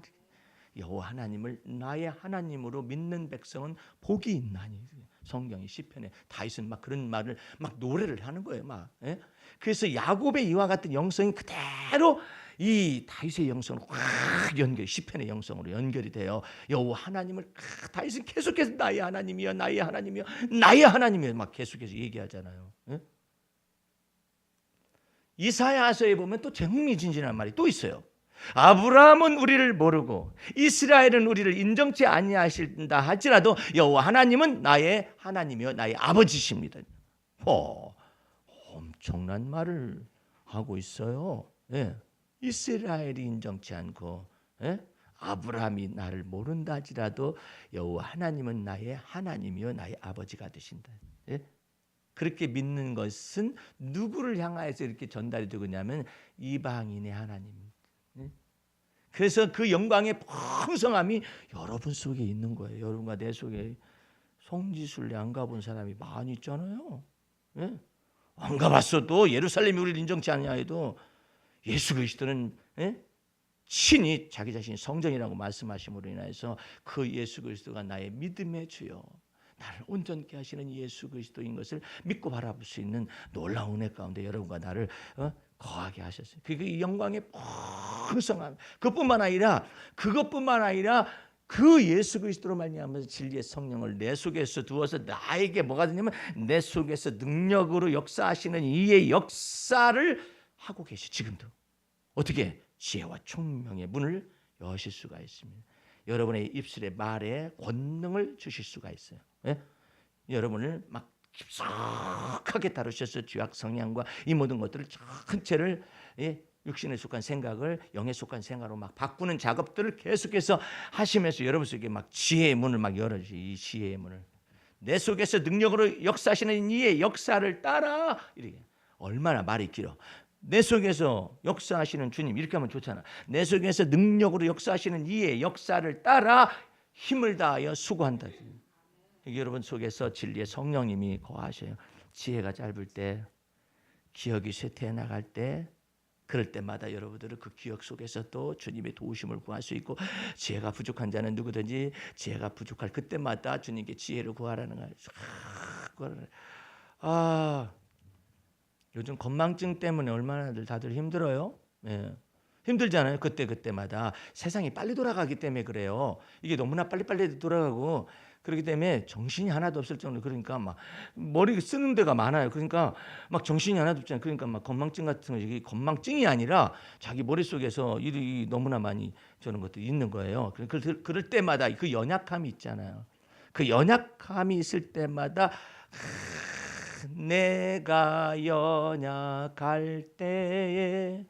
여호와 하나님을 나의 하나님으로 믿는 백성은 복이 있나니. 성경이 시편에 다윗은 막 그런 말을 막 노래를 하는 거예요. 막. 예? 그래서 야곱의 이와 같은 영성이 그대로 이 다윗의 영성으로 확 연결, 시편의 영성으로 연결이 돼요. 여호와 하나님을 다윗은 계속해서 나의 하나님이여, 나의 하나님이여, 나의 하나님이여 막 계속해서 얘기하잖아요. 예? 이사야서에 보면 또 흥미진진한 말이 또 있어요. 아브라함은 우리를 모르고 이스라엘은 우리를 인정치 아니하신다 할지라도 여호와 하나님은 나의 하나님이요 나의 아버지십니다. 엄청난 말을 하고 있어요. 예. 이스라엘이 인정치 않고 아브라함이 나를 모른다 할지라도 여호와 하나님은 나의 하나님이요 나의 아버지가 되신다. 예? 그렇게 믿는 것은 누구를 향하여서 이렇게 전달이 되느냐면 이방인의 하나님. 그래서 그 영광의 풍성함이 여러분 속에 있는 거예요. 여러분과 내 속에. 성지순례 안 가본 사람이 많이 있잖아요. 예? 안 가봤어도 예루살렘이 우리를 인정치 않냐 해도 예수 그리스도는 친히 자기 자신이 성전이라고 말씀하심으로 인해서 그 예수 그리스도가 나의 믿음의 주요 나를 온전케 하시는 예수 그리스도인 것을 믿고 바라볼 수 있는 놀라운 은혜 가운데 여러분과 나를 거하게 하셨어요. 그 영광의 풍성함. 그것뿐만 아니라 그 예수 그리스도로 말미암아서 진리의 성령을 내 속에서 두어서 나에게 뭐가 되냐면 내 속에서 능력으로 역사하시는 이의 역사를 하고 계시. 지금도 어떻게 지혜와 총명의 문을 여실 수가 있습니다. 여러분의 입술의 말에 권능을 주실 수가 있어요. 예? 여러분을 막 깊숙하게 다루셔서 죄악 성향과 이 모든 것들을 전체를 육신에 속한 생각을 영에 속한 생각으로 막 바꾸는 작업들을 계속해서 하시면서 여러분 속에 막 지혜의 문을 막 열어주시. 이 지혜의 문을 내 속에서 능력으로 역사하시는 이의 역사를 따라. 이렇게 얼마나 말이 길어. 내 속에서 역사하시는 주님, 이렇게 하면 좋잖아. 내 속에서 능력으로 역사하시는 이의 역사를 따라 힘을 다하여 수고한다. 여러분 속에서 진리의 성령님이 거하셔요. 지혜가 짧을 때, 기억이 쇠퇴해 나갈 때, 그럴 때마다 여러분들은 그 기억 속에서 또 주님의 도우심을 구할 수 있고, 지혜가 부족한 자는 누구든지 지혜가 부족할 그때마다 주님께 지혜를 구하라는 거예요. 요즘 건망증 때문에 얼마나 다들 힘들어요. 예. 힘들잖아요. 그때마다 세상이 빨리 돌아가기 때문에 그래요. 이게 너무나 빨리빨리 돌아가고 그렇기 때문에 정신이 하나도 없을 정도로, 그러니까 막 머리 쓰는 데가 많아요. 그러니까 막 정신이 하나도 없잖아요. 그러니까 막 건망증 같은 거, 이게 건망증이 아니라 자기 머릿속에서 일이 너무나 많이 저런 것들이 있는 거예요. 그럴 때마다 그 연약함이 있잖아요. 그 연약함이 있을 때마다 내가 연약할 때에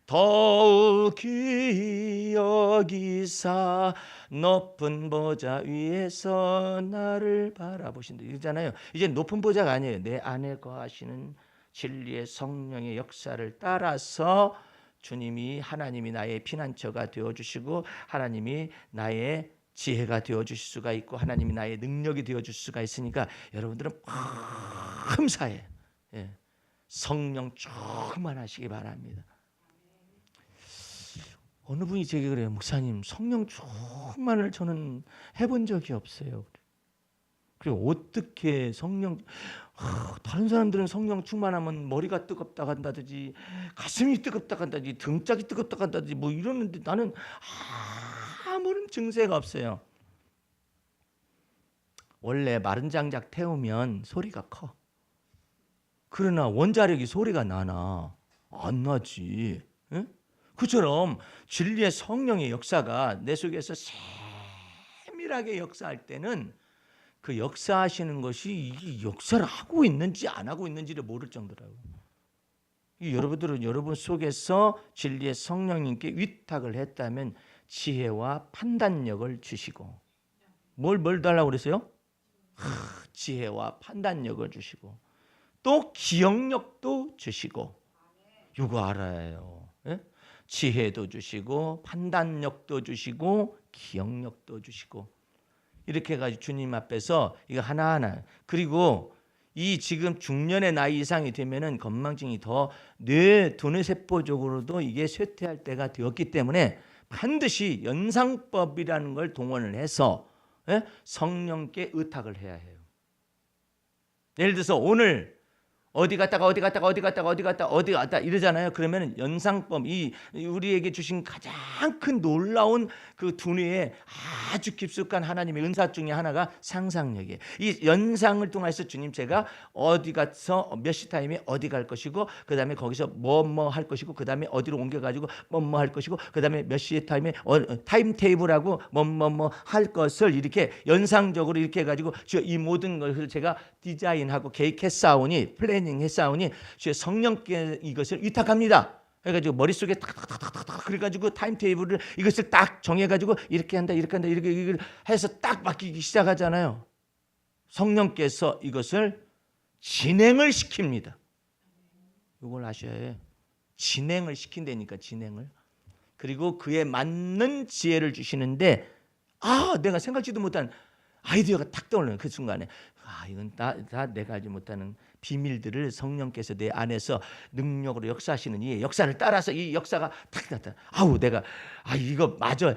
더욱 귀히 여기사 높은 보좌 위에서 나를 바라보신다 이러잖아요. 이제 높은 보좌가 아니에요. 내 안에 거하시는 진리의 성령의 역사를 따라서 주님이, 하나님이 나의 피난처가 되어주시고, 하나님이 나의 지혜가 되어주실 수가 있고, 하나님이 나의 능력이 되어줄 수가 있으니까 여러분들은 감사해. 예. 성령 충만하시기 바랍니다. 어느 분이 제게 그래요. 목사님, 성령 충만을 저는 해본 적이 없어요. 그리고 어떻게 다른 사람들은 성령 충만하면 머리가 뜨겁다 한다든지, 가슴이 뜨겁다 한다든지, 등짝이 뜨겁다 한다든지 뭐 이러는데 나는 아무런 증세가 없어요. 원래 마른 장작 태우면 소리가 커. 그러나 원자력이 소리가 나나? 안 나지. 에? 그처럼 진리의 성령의 역사가 내 속에서 세밀하게 역사할 때는 그 역사하시는 것이 이게 역사를 하고 있는지 안 하고 있는지를 모를 정도라고. 여러분들은 여러분 속에서 진리의 성령님께 위탁을 했다면 지혜와 판단력을 주시고, 뭘 달라고 그랬어요? 지혜와 판단력을 주시고, 또 기억력도 주시고. 이거 알아야 해요. 예? 지혜도 주시고 판단력도 주시고 기억력도 주시고, 이렇게 해가지고 주님 앞에서 이거 하나하나. 그리고 이 지금 중년의 나이 이상이 되면은 건망증이 더 두뇌 세포적으로도 이게 쇠퇴할 때가 되었기 때문에 반드시 연상법이라는 걸 동원을 해서 성령께 의탁을 해야 해요. 예를 들어서 오늘 어디 갔다가 이러잖아요. 그러면 연상법, 이 우리에게 주신 가장 큰 놀라운 그 두뇌에 아주 깊숙한 하나님의 은사 중에 하나가 상상력이에요. 이 연상을 통해서 주님, 제가 어디 가서 몇 시 타임에 어디 갈 것이고, 그 다음에 거기서 뭐 할 것이고, 그 다음에 어디로 옮겨가지고 뭐 할 것이고, 그 다음에 몇 시에 타임에 타임 테이블하고 뭐 할 것을 이렇게 연상적으로 이렇게 해가지고 이 모든 것을 제가 디자인하고 계획했사오니, 플래닝했사오니 주의 성령께 이것을 위탁합니다. 해가지고 머릿속에 탁탁탁탁탁 그래가지고 타임테이블을 이것을 딱 정해가지고 이렇게 한다 이렇게 해서 딱 맡기기 시작하잖아요. 성령께서 이것을 진행을 시킵니다. 이걸 아셔야 해요. 진행을 시킨다니까, 진행을. 그리고 그에 맞는 지혜를 주시는데, 내가 생각지도 못한 아이디어가 탁 떠오르는 그 순간에, 이건 다 내가 알지 못하는 비밀들을 성령께서 내 안에서 능력으로 역사하시는 이 역사를 따라서 이 역사가 탁 나타나. 내가 이거 맞아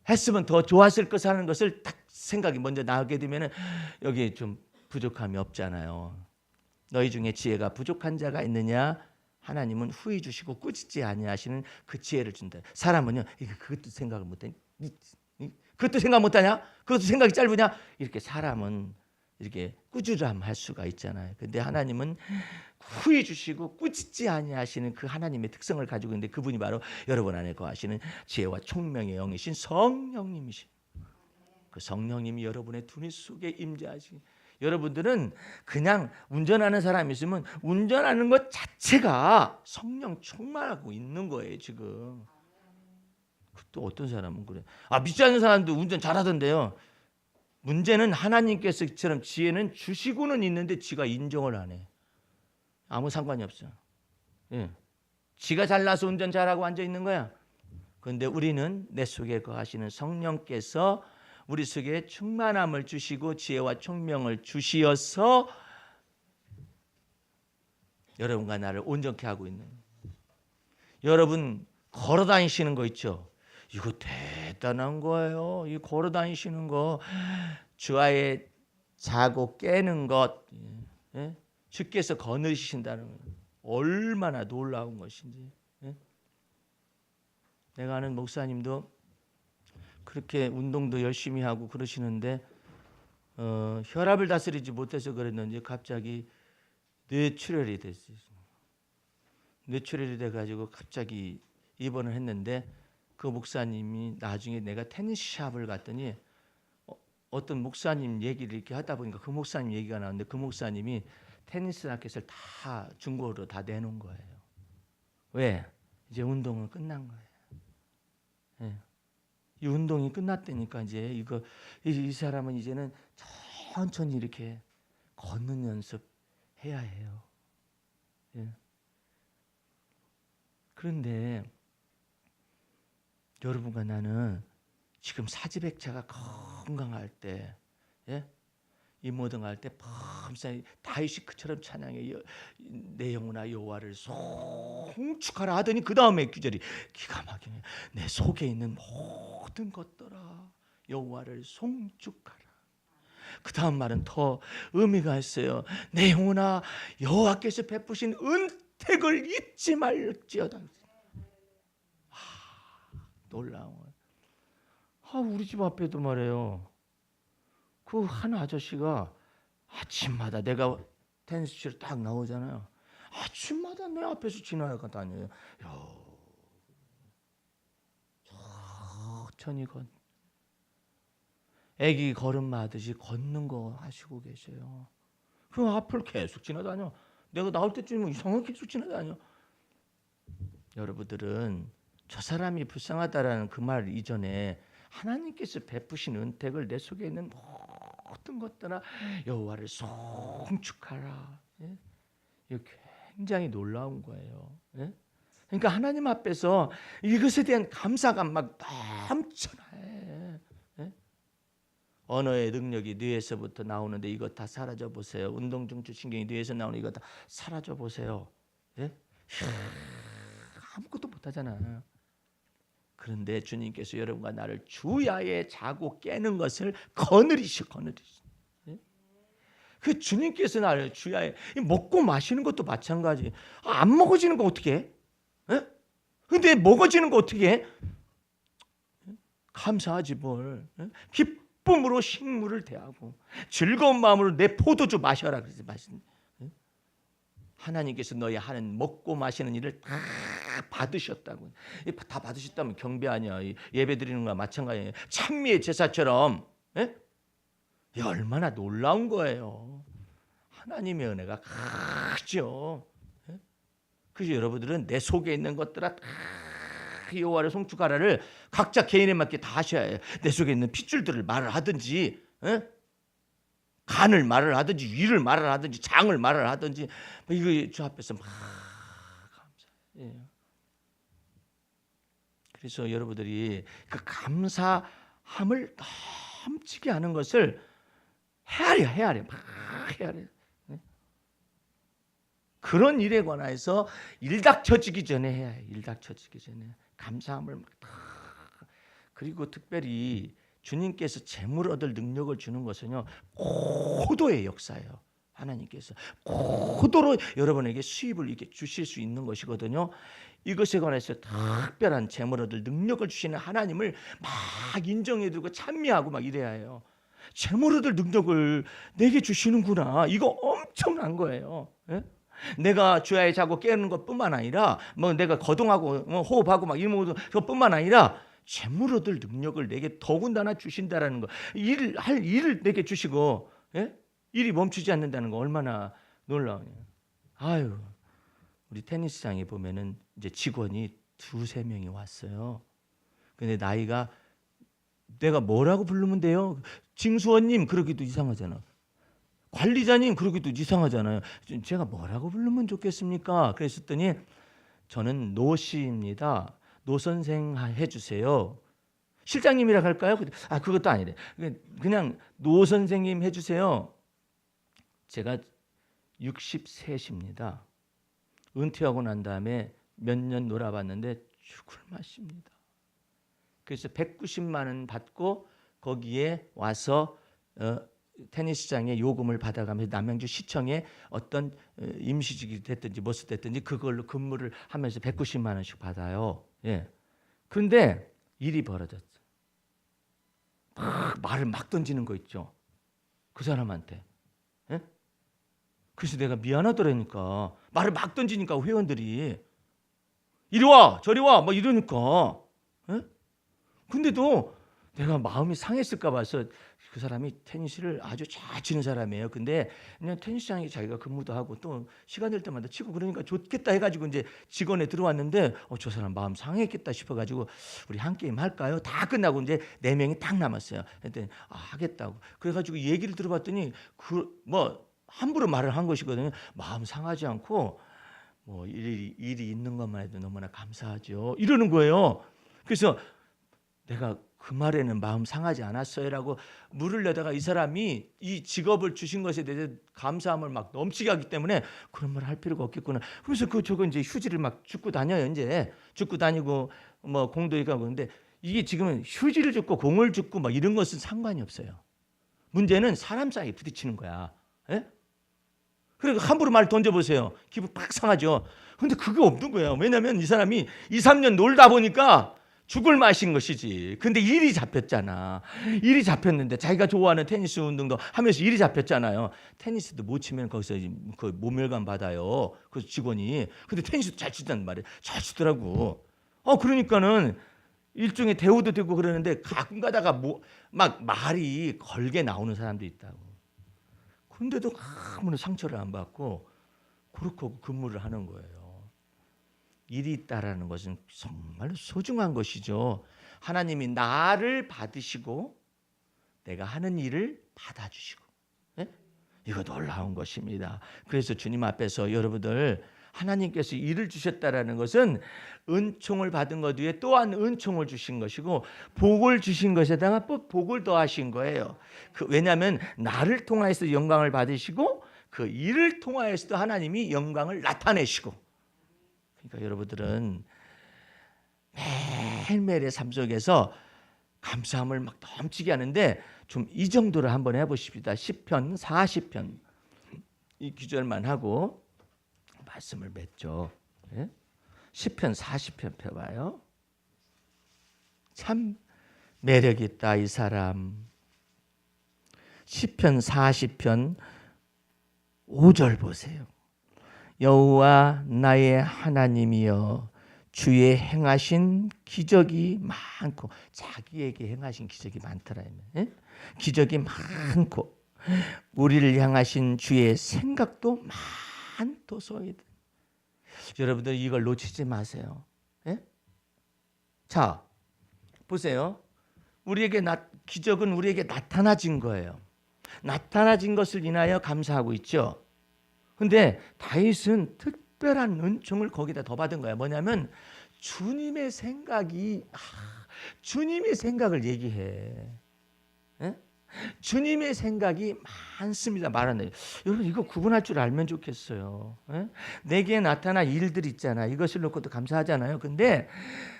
했으면 더 좋았을 것 하는 것을 딱 생각이 먼저 나오게 되면은 여기에 좀 부족함이 없잖아요. 너희 중에 지혜가 부족한 자가 있느냐? 하나님은 후히 주시고 꾸짖지 아니하시는 그 지혜를 준다. 사람은요, 그것도 생각을 못하니, 그것도 생각 못하냐? 그것도 생각이 짧으냐? 이렇게 사람은 이렇게 꾸지람할 수가 있잖아요. 근데 하나님은 후히 주시고 꾸짖지 아니하시는 그 하나님의 특성을 가지고 있는데, 그분이 바로 여러분 안에 거하시는 지혜와 총명의 영이신 성령님이신, 그 성령님이 여러분의 두뇌 속에 임재하시, 여러분들은 그냥 운전하는 사람이 있으면 운전하는 것 자체가 성령 충만하고 있는 거예요 지금. 또 어떤 사람은 그래. 믿지 않는 사람도 운전 잘하던데요. 문제는 하나님께서처럼 지혜는 주시고는 있는데 지가 인정을 안 해. 아무 상관이 없어. 예. 지가 잘나서 운전 잘하고 앉아 있는 거야. 그런데 우리는 내 속에 거하시는 성령께서 우리 속에 충만함을 주시고 지혜와 총명을 주시어서 여러분과 나를 온전케 하고 있는. 여러분 걸어 다니시는 거 있죠? 이거 대단한 거예요. 이 걸어 다니시는 거, 주와의 자고 깨는 것, 예? 주께서 거느리신다는 것, 얼마나 놀라운 것인지. 예? 내가 아는 목사님도 그렇게 운동도 열심히 하고 그러시는데 혈압을 다스리지 못해서 그랬는지 갑자기 뇌출혈이 됐어요. 뇌출혈이 돼가지고 갑자기 입원을 했는데 그 목사님이 나중에 내가 테니스샵을 갔더니 어떤 목사님 얘기를 이렇게 하다 보니까 그 목사님 얘기가 나왔는데 그 목사님이 테니스 라켓을 다 중고로 다 내놓은 거예요. 왜? 이제 운동은 끝난 거예요. 예. 이 운동이 끝났다니까 이제 이 사람은 이제는 천천히 이렇게 걷는 연습 해야 해요. 예. 그런데 여러분과 나는 지금 사지백차가 건강할 때, 예? 이모등 할 때 밤새 다윗이 그처럼 찬양해 내 영혼아 여호와를 송축하라 하더니 그 다음에 구절이 기가 막히네. 내 속에 있는 모든 것들아 여호와를 송축하라. 그 다음 말은 더 의미가 있어요. 내 영혼아 여호와께서 베푸신 은택을 잊지 말지어다. 놀라운. 우리 집 앞에도 말이에요. 그 한 아저씨가 아침마다 내가 테니스치로 딱 나오잖아요. 아침마다 내 앞에서 지나가 다녀요. 천천히 애기 걸음마듯이 걷는 거 하시고 계셔요. 그 앞을 계속 지나다녀. 내가 나올 때쯤 이상하게 계속 지나다녀. 여러분들은 저 사람이 불쌍하다라는 그 말 이전에 하나님께서 베푸신 은택을 내 속에 있는 모든 것들아 여호와를 송축하라. 예? 이거 굉장히 놀라운 거예요. 예? 그러니까 하나님 앞에서 이것에 대한 감사가 막 넘쳐나요. 예? 언어의 능력이 뇌에서부터 나오는데 이거 다 사라져 보세요. 운동중추신경이 뇌에서 나오는 이거 다 사라져 보세요. 예? 아무것도 못하잖아. 그런데 주님께서 여러분과 나를 주야에 자고 깨는 것을 거느리시. 예? 그 주님께서 나를 주야에 먹고 마시는 것도 마찬가지. 안 먹어지는 거 어떻게 해? 예? 근데 먹어지는 거 어떻게 해? 감사하지 뭘. 예? 기쁨으로 식물을 대하고 즐거운 마음으로 내 포도주 마셔라. 그래서 마신. 하나님께서 너희 하는 먹고 마시는 일을 다 받으셨다고. 다 받으셨다면 경배 아니야. 예배 드리는 거와 마찬가지예요. 찬미의 제사처럼. 예? 얼마나 놀라운 거예요. 하나님의 은혜가 크죠. 예? 그래서 여러분들은 내 속에 있는 것들아 다 여호와를 송축하라를 각자 개인에 맞게 다 하셔야 해요. 내 속에 있는 핏줄들을 말을 하든지, 예? 간을 말을 하든지 위를 말을 하든지 장을 말을 하든지 이거 주 앞에서 막 감사해요. 그래서 여러분들이 그 감사함을 넘치게 하는 것을 헤아려 막 헤아려. 그런 일에 관해서 일닥쳐지기 전에 해야 해요. 일닥쳐지기 전에 감사함을 막 그리고 특별히 주님께서 재물 얻을 능력을 주는 것은요 고도의 역사예요. 하나님께서 고도로 여러분에게 수입을 이렇게 주실 수 있는 것이거든요. 이것에 관해서 특별한 재물 얻을 능력을 주시는 하나님을 막 인정해두고 찬미하고 막 이래야 해요. 재물 얻을 능력을 내게 주시는구나. 이거 엄청난 거예요. 예? 내가 주야에 자고 깨는 것뿐만 아니라 뭐 내가 거동하고 호흡하고 막 이런 것뿐만 아니라 재물 얻을 능력을 내게 더군다나 주신다라는 거. 할 일을 내게 주시고, 예? 일이 멈추지 않는다는 거 얼마나 놀라워요. 아유, 우리 테니스장에 보면은 이제 직원이 2-3명이 왔어요. 근데 나이가 내가 뭐라고 부르면 돼요? 징수원님 그러기도 이상하잖아. 관리자님 그러기도 이상하잖아요. 제가 뭐라고 부르면 좋겠습니까? 그랬더니 저는 노 씨입니다. 노 선생 해주세요. 실장님이라 할까요? 그것도 아니래. 그냥 노 선생님 해주세요. 제가 63입니다. 은퇴하고 난 다음에 몇 년 놀아봤는데 죽을 맛입니다. 그래서 190만 원 받고 거기에 와서 테니스장에 요금을 받아가면서 남양주 시청에 어떤 임시직이 됐든지 무엇이 됐든지 그걸로 근무를 하면서 190만 원씩 받아요. 예. 그런데 일이 벌어졌어. 말을 막 던지는 거 있죠. 그 사람한테. 예? 그래서 내가 미안하더라니까. 말을 막 던지니까 회원들이 이리 와 저리 와 막 이러니까. 예? 근데도 내가 마음이 상했을까 봐서 그 사람이 테니스를 아주 잘 치는 사람이에요. 근데 그냥 테니스장에 자기가 근무도 하고 또 시간 될 때마다 치고 그러니까 좋겠다 해가지고 이제 직원에 들어왔는데 저 사람 마음 상했겠다 싶어가지고 우리 한 게임 할까요? 다 끝나고 이제 4명이 딱 남았어요. 그랬더니 하겠다고. 그래가지고 얘기를 들어봤더니 뭐 함부로 말을 한 것이거든요. 마음 상하지 않고 뭐 일이 있는 것만 해도 너무나 감사하죠. 이러는 거예요. 그래서 내가 그 말에는 마음 상하지 않았어요라고 물으려다가 이 사람이 이 직업을 주신 것에 대해서 감사함을 막 넘치게 하기 때문에 그런 말 할 필요가 없겠구나. 그래서 저거 이제 휴지를 막 줍고 다녀요. 이제 줍고 다니고 뭐 공도 가고. 근데 이게 지금은 휴지를 줍고 공을 줍고 막 이런 것은 상관이 없어요. 문제는 사람 사이에 부딪히는 거야. 예? 그리고 함부로 말 던져보세요. 기분 팍 상하죠. 근데 그게 없는 거예요. 왜냐하면 이 사람이 2-3년 놀다 보니까 죽을 맛인 것이지. 근데 일이 잡혔잖아. 일이 잡혔는데 자기가 좋아하는 테니스 운동도 하면서 일이 잡혔잖아요. 테니스도 못 치면 거기서 그 모멸감 받아요. 그 직원이. 근데 테니스도 잘 치단 말이에요. 잘 치더라고. 그러니까는 일종의 대우도 되고 그러는데 가끔 가다가 막 말이 걸게 나오는 사람도 있다고. 근데도 아무런 상처를 안 받고 그렇게 근무를 하는 거예요. 일이 있다라는 것은 정말 소중한 것이죠. 하나님이 나를 받으시고 내가 하는 일을 받아주시고, 네? 이거 놀라운 것입니다. 그래서 주님 앞에서 여러분들 하나님께서 일을 주셨다라는 것은 은총을 받은 것 위에 또한 은총을 주신 것이고 복을 주신 것에다가 또 복을 더하신 거예요. 왜냐하면 나를 통하여서 영광을 받으시고 그 일을 통하여서도 하나님이 영광을 나타내시고. 그러니까 여러분들은 매일매일의 삶 속에서 감사함을 막 넘치게 하는데 좀 이 정도를 한번 해보십시다. 시편 40편 이 구절만 하고 말씀을 맺죠. 예? 시편 40편 펴봐요. 참 매력 있다 이 사람. 시편 40편 5절 보세요. 여호와 나의 하나님이여 주의 행하신 기적이 많고. 자기에게 행하신 기적이 많더라. 예? 기적이 많고 우리를 향하신 주의 생각도 많도소이다. 여러분들 이걸 놓치지 마세요. 예? 자 보세요. 기적은 우리에게 나타나진 거예요. 나타나진 것을 인하여 감사하고 있죠. 근데 다윗은 특별한 은총을 거기다 더 받은 거야. 뭐냐면 주님의 생각을 얘기해. 예? 주님의 생각이 많습니다. 말하는 여러분 이거 구분할 줄 알면 좋겠어요. 예? 내게 나타난 일들 있잖아. 이것을 놓고도 감사하잖아요. 근데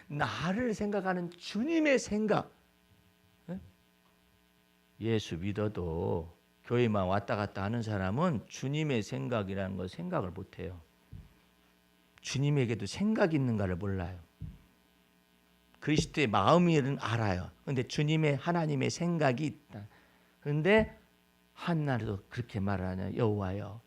나를 생각하는 주님의 생각. 예? 예수 믿어도 교회만 왔다 갔다 하는 사람은 주님의 생각이라는 걸 생각을 못해요. 주님에게도 생각이 있는가를 몰라요. 그리스도의 마음이는 알아요. 그런데 하나님의 생각이 있다. 그런데 한나라도 그렇게 말하냐. 여호와여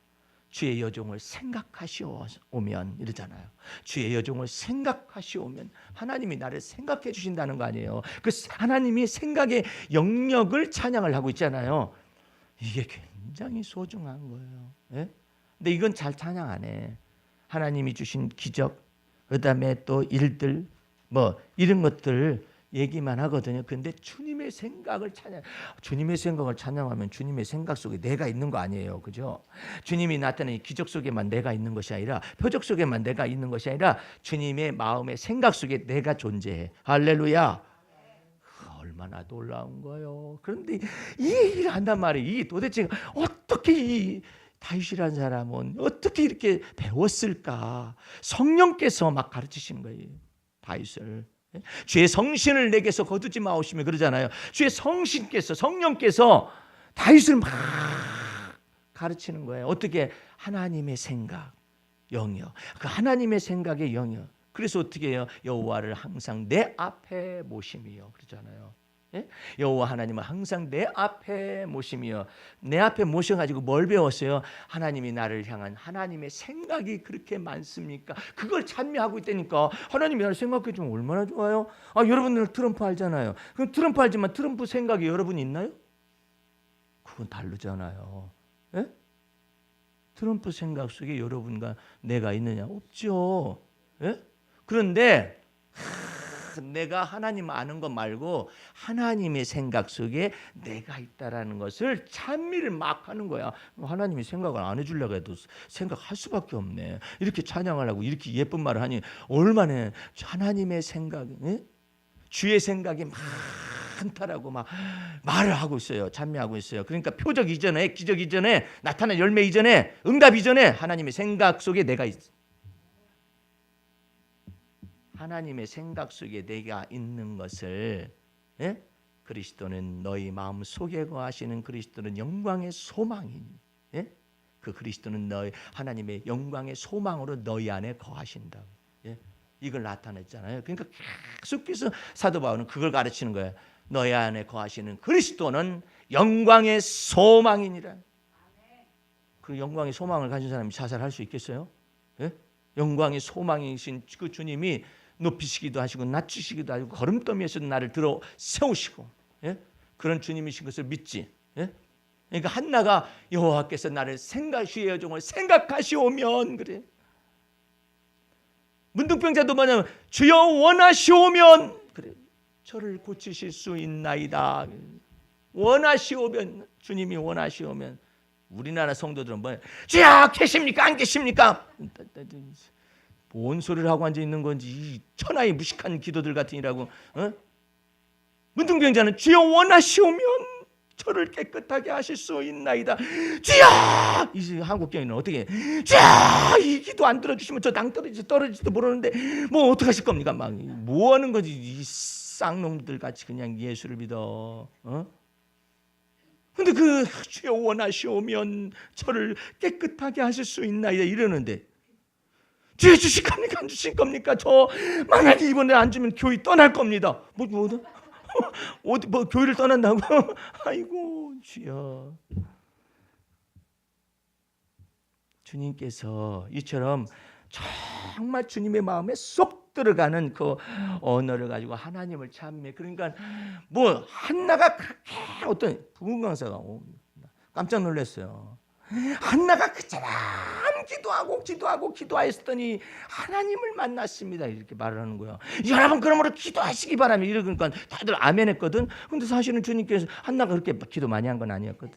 주의 여종을 생각하시오면 이러잖아요. 주의 여종을 생각하시오면 하나님이 나를 생각해 주신다는 거 아니에요. 그 하나님이 생각의 영역을 찬양을 하고 있잖아요. 이게 굉장히 소중한 거예요. 예? 근데 이건 잘 찬양 안 해. 하나님이 주신 기적, 그다음에 또 일들, 뭐 이런 것들 얘기만 하거든요. 근데 주님의 생각을 주님의 생각을 찬양하면 주님의 생각 속에 내가 있는 거 아니에요, 그죠? 주님이 나타낸 기적 속에만 내가 있는 것이 아니라, 표적 속에만 내가 있는 것이 아니라 주님의 마음의 생각 속에 내가 존재해. 할렐루야. 얼마나 놀라운 거예요. 그런데 이 얘기를 한단 말이에요. 이 도대체 어떻게 이 다윗이라는 사람은 어떻게 이렇게 배웠을까? 성령께서 막 가르치시는 거예요, 다윗을. 주의 성신을 내게서 거두지 마오시며 그러잖아요. 주의 성령께서 다윗을 막 가르치는 거예요. 어떻게? 하나님의 생각, 영역. 그 하나님의 생각의 영역. 그래서 어떻게 해요? 여호와를 항상 내 앞에 모심이요, 그러잖아요. 예? 여호와 하나님은 항상 내 앞에 모심이요. 내 앞에 모셔가지고 뭘 배웠어요? 하나님이 나를 향한 하나님의 생각이 그렇게 많습니까? 그걸 찬미하고 있다니까. 하나님이 나를 생각해 주면 얼마나 좋아요. 여러분들 트럼프 알잖아요. 그럼 트럼프 알지만 트럼프 생각이 여러분 있나요? 그건 다르잖아요. 예? 트럼프 생각 속에 여러분과 내가 있느냐? 없죠. 예? 그런데 내가 하나님 아는 것 말고 하나님의 생각 속에 내가 있다라는 것을 찬미를 막 하는 거야. 하나님이 생각을 안 해주려고 해도 생각할 수밖에 없네. 이렇게 찬양을 하고 이렇게 예쁜 말을 하니 얼마나 하나님의 생각이, 예? 주의 생각이 많다라고 막 말을 하고 있어요. 찬미하고 있어요. 그러니까 표적 이전에, 기적 이전에, 나타난 열매 이전에, 응답 이전에 하나님의 생각 속에 내가 있어. 하나님의 생각 속에 내가 있는 것을, 예? 그리스도는 너희 마음 속에 거하시는 그리스도는 영광의 소망이니, 예? 그 그리스도는 너희 하나님의 영광의 소망으로 너희 안에 거하신다. 예? 이걸 나타냈잖아요. 그러니까 계속해서 사도 바울은 그걸 가르치는 거예요. 너희 안에 거하시는 그리스도는 영광의 소망이니라. 그 영광의 소망을 가진 사람이 자살할 수 있겠어요? 예? 영광의 소망이신 그 주님이 높이시기도 하시고 낮추시기도 하시고 걸음더미에서 나를 들어 세우시고, 예? 그런 주님이신 것을 믿지. 예? 그러니까 한나가 여호와께서 나를 주의 여종을 생각하시오면, 그래. 문둥병자도 뭐냐면 주여 원하시오면, 그래, 저를 고치실 수 있나이다. 원하시오면, 주님이 원하시오면. 우리나라 성도들은 뭐야? 주여 계십니까 안 계십니까? 뭔 소리를 하고 앉아 있는 건지, 이 천하의 무식한 기도들 같으니라고. 문둥병자는 주여 원하시오면 저를 깨끗하게 하실 수 있나이다. 주여! 이 한국 교회는 어떻게? 주여! 이 기도 안 들어주시면 저 떨어질지도 모르는데 뭐 어떡하실 겁니까? 막 뭐 하는 거지? 이 쌍놈들 같이 그냥 예수를 믿어. 근데 그 주여 원하시오면 저를 깨끗하게 하실 수 있나이다 이러는데, 주여 주실 겁니까 안 주실 겁니까? 저 만약에 이번에 안 주면 교회 떠날 겁니다. 뭐 교회를 떠난다고? 아이고 주여. 주님께서 이처럼 정말 주님의 마음에 쏙 들어가는 그 언어를 가지고 하나님을 찬미해. 그러니까 뭐 한나가 그렇게 어떤 부흥 강사가 깜짝 놀랐어요. 한나가 그처럼 기도하였더니 하나님을 만났습니다. 이렇게 말을 하는 거야. 여러분 그러므로 기도하시기 바랍니다. 이러니까 다들 아멘했거든. 근데 사실은 주님께서 한나가 그렇게 기도 많이 한 건 아니었거든.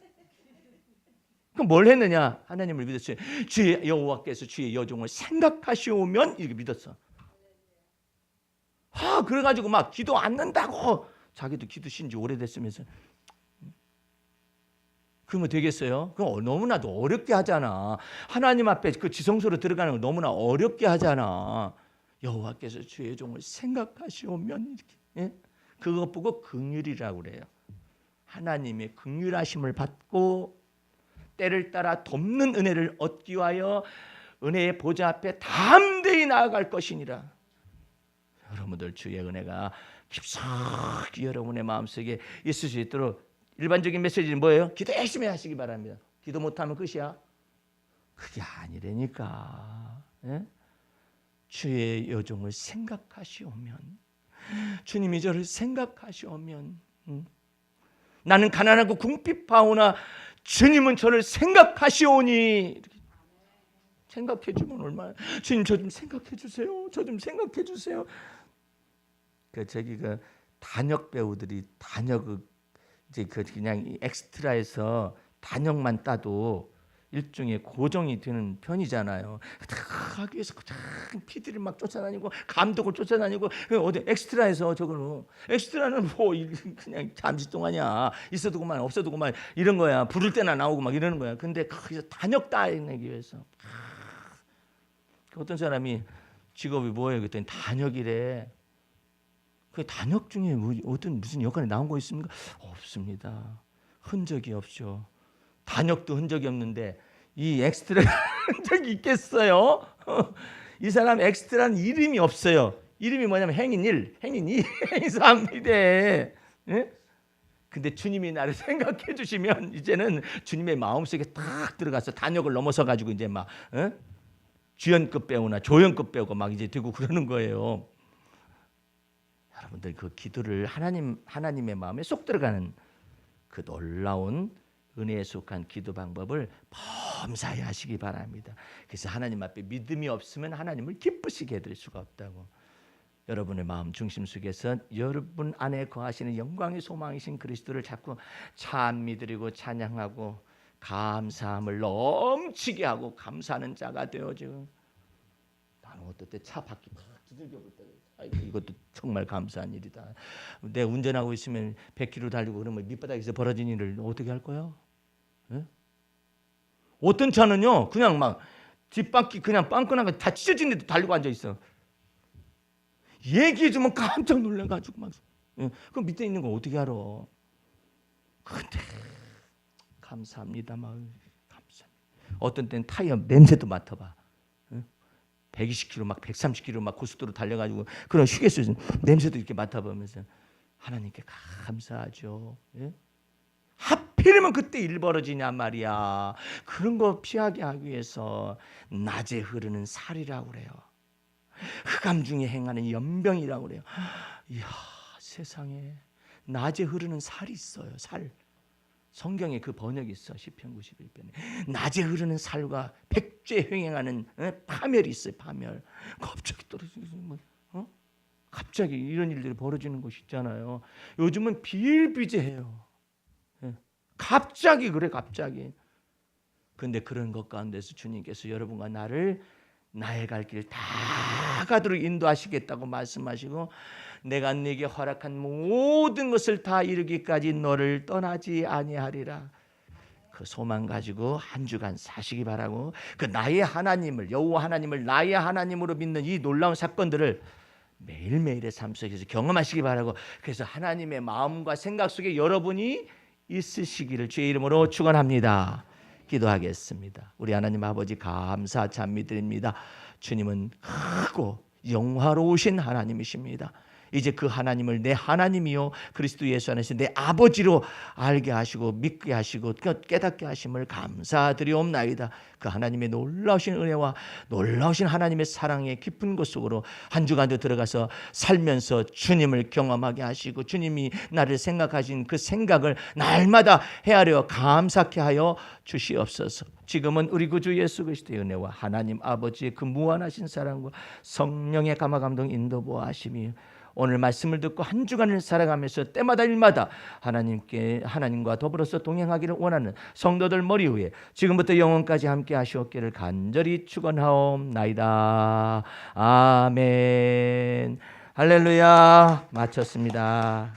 그럼 뭘 했느냐? 하나님을 믿었어요. 주의 여호와께서 주의 여종을 생각하시오면 이렇게 믿었어. 그래가지고 막 기도 않는다고, 자기도 기도 신지 오래됐으면서. 그러면 되겠어요? 그럼 너무나도 어렵게 하잖아. 하나님 앞에 그 지성소로 들어가는 걸 너무나 어렵게 하잖아. 여호와께서 주의 종을 생각하시오면 이렇게, 예? 그것 보고 긍휼이라고 그래요. 하나님의 긍휼하심을 받고 때를 따라 돕는 은혜를 얻기 위하여 은혜의 보좌 앞에 담대히 나아갈 것이니라. 여러분들 주의 은혜가 깊숙이 여러분의 마음속에 있을 수 있도록 일반적인 메시지는 뭐예요? 기도 열심히 하시기 바랍니다. 기도 못하면 끝이야? 그게 아니라니까. 예? 주의 여종을 생각하시오면, 주님이 저를 생각하시오면, 나는 가난하고 궁핍하오나 주님은 저를 생각하시오니. 생각해 주면 얼마나, 주님 저 좀 생각해 주세요. 저 좀 생각해 주세요. 저기가 단역 배우들이 단역을 이제 그냥 엑스트라에서 단역만 따도 일종의 고정이 되는 편이잖아요. 하기 위해서 PD를 막 쫓아다니고 감독을 쫓아다니고 어디 엑스트라에서 저거는 엑스트라는 뭐 그냥 잠시 동안이야. 있어도 그만 없어도 그만 이런 거야. 부를 때나 나오고 막 이러는 거야. 근데 거기서 단역 따내기 위해서 어떤 사람이 직업이 뭐예요? 그랬더니 단역이래. 그 단역 중에 어떤 무슨 역할에 나온 거 있습니까? 없습니다. 흔적이 없죠. 단역도 흔적이 없는데 이 엑스트라 흔적이 있겠어요? 이 사람 엑스트라는 이름이 없어요. 이름이 뭐냐면 행인 1, 행인 2, 행인 3이래. 예? 근데 주님이 나를 생각해 주시면 이제는 주님의 마음속에 딱 들어가서 단역을 넘어서 가지고 이제 막 주연급 배우나 조연급 배우가 막 이제 되고 그러는 거예요. 여러분들 그 기도를 하나님의 마음에 쏙 들어가는 그 놀라운 은혜에 속한 기도 방법을 범사히 하시기 바랍니다. 그래서 하나님 앞에 믿음이 없으면 하나님을 기쁘시게 해드릴 수가 없다고. 여러분의 마음 중심 속에서 여러분 안에 거하시는 영광의 소망이신 그리스도를 자꾸 찬미드리고 찬양하고 감사함을 넘치게 하고 감사하는 자가 되어지고. 나는 어떨 때 차 바퀴 막 두들겨 볼 때 이것도 정말 감사한 일이다. 내가 운전하고 있으면 100km 달리고 그러면 밑바닥에서 벌어진 일을 어떻게 할 거야? 네? 어떤 차는요 그냥 막 뒷바퀴 그냥 빵끈한 거 다 찢어진 데도 달리고 앉아 있어. 얘기해 주면 깜짝 놀래가지고 막. 그럼 밑에 있는 거 어떻게 알아? 근데 감사합니다, 막 감사합니다. 어떤 때는 타이어 냄새도 맡아봐. 120km 막 130km 막 고속도로 달려가지고 그런 휴게소 냄새도 이렇게 맡아보면서 하나님께 감사하죠. 예? 하필이면 그때 일 벌어지냐 말이야. 그런 거 피하게 하기 위해서 낮에 흐르는 살이라고 그래요. 흑암 중에 행하는 연병이라고 그래요. 이야, 세상에 낮에 흐르는 살이 있어요. 살. 성경에 그 번역이 있어. 시편 91편에 낮에 흐르는 살과 백죄 횡행하는 파멸이 있어요. 파멸. 갑자기 떨어지고 갑자기 이런 일들이 벌어지는 곳이 있잖아요. 요즘은 비일비재해요. 갑자기 그래, 갑자기. 근데 그런 것 가운데서 주님께서 여러분과 나를 나의 갈 길 다 가도록 인도하시겠다고 말씀하시고, 내가 네게 허락한 모든 것을 다 이루기까지 너를 떠나지 아니하리라. 그 소망 가지고 한 주간 사시기 바라고, 그 나의 하나님을, 여호와 하나님을 나의 하나님으로 믿는 이 놀라운 사건들을 매일매일의 삶 속에서 경험하시기 바라고, 그래서 하나님의 마음과 생각 속에 여러분이 있으시기를 주의 이름으로 축원합니다. 기도하겠습니다. 우리 하나님 아버지 감사 찬미드립니다. 주님은 크고 영화로우신 하나님이십니다. 이제 그 하나님을 내 하나님이요 그리스도 예수 안에서 내 아버지로 알게 하시고 믿게 하시고 깨닫게 하심을 감사드리옵나이다. 그 하나님의 놀라우신 은혜와 놀라우신 하나님의 사랑의 깊은 곳 속으로 한 주간도 들어가서 살면서 주님을 경험하게 하시고, 주님이 나를 생각하신 그 생각을 날마다 헤아려 감사케 하여 주시옵소서. 지금은 우리 구주 예수 그리스도의 은혜와 하나님 아버지의 그 무한하신 사랑과 성령의 감화 감동 인도 보호하심이 오늘 말씀을 듣고 한 주간을 살아가면서 때마다 일마다 하나님과 더불어서 동행하기를 원하는 성도들 머리 위에 지금부터 영원까지 함께 하시옵기를 간절히 축원하옵나이다. 아멘. 할렐루야. 마쳤습니다.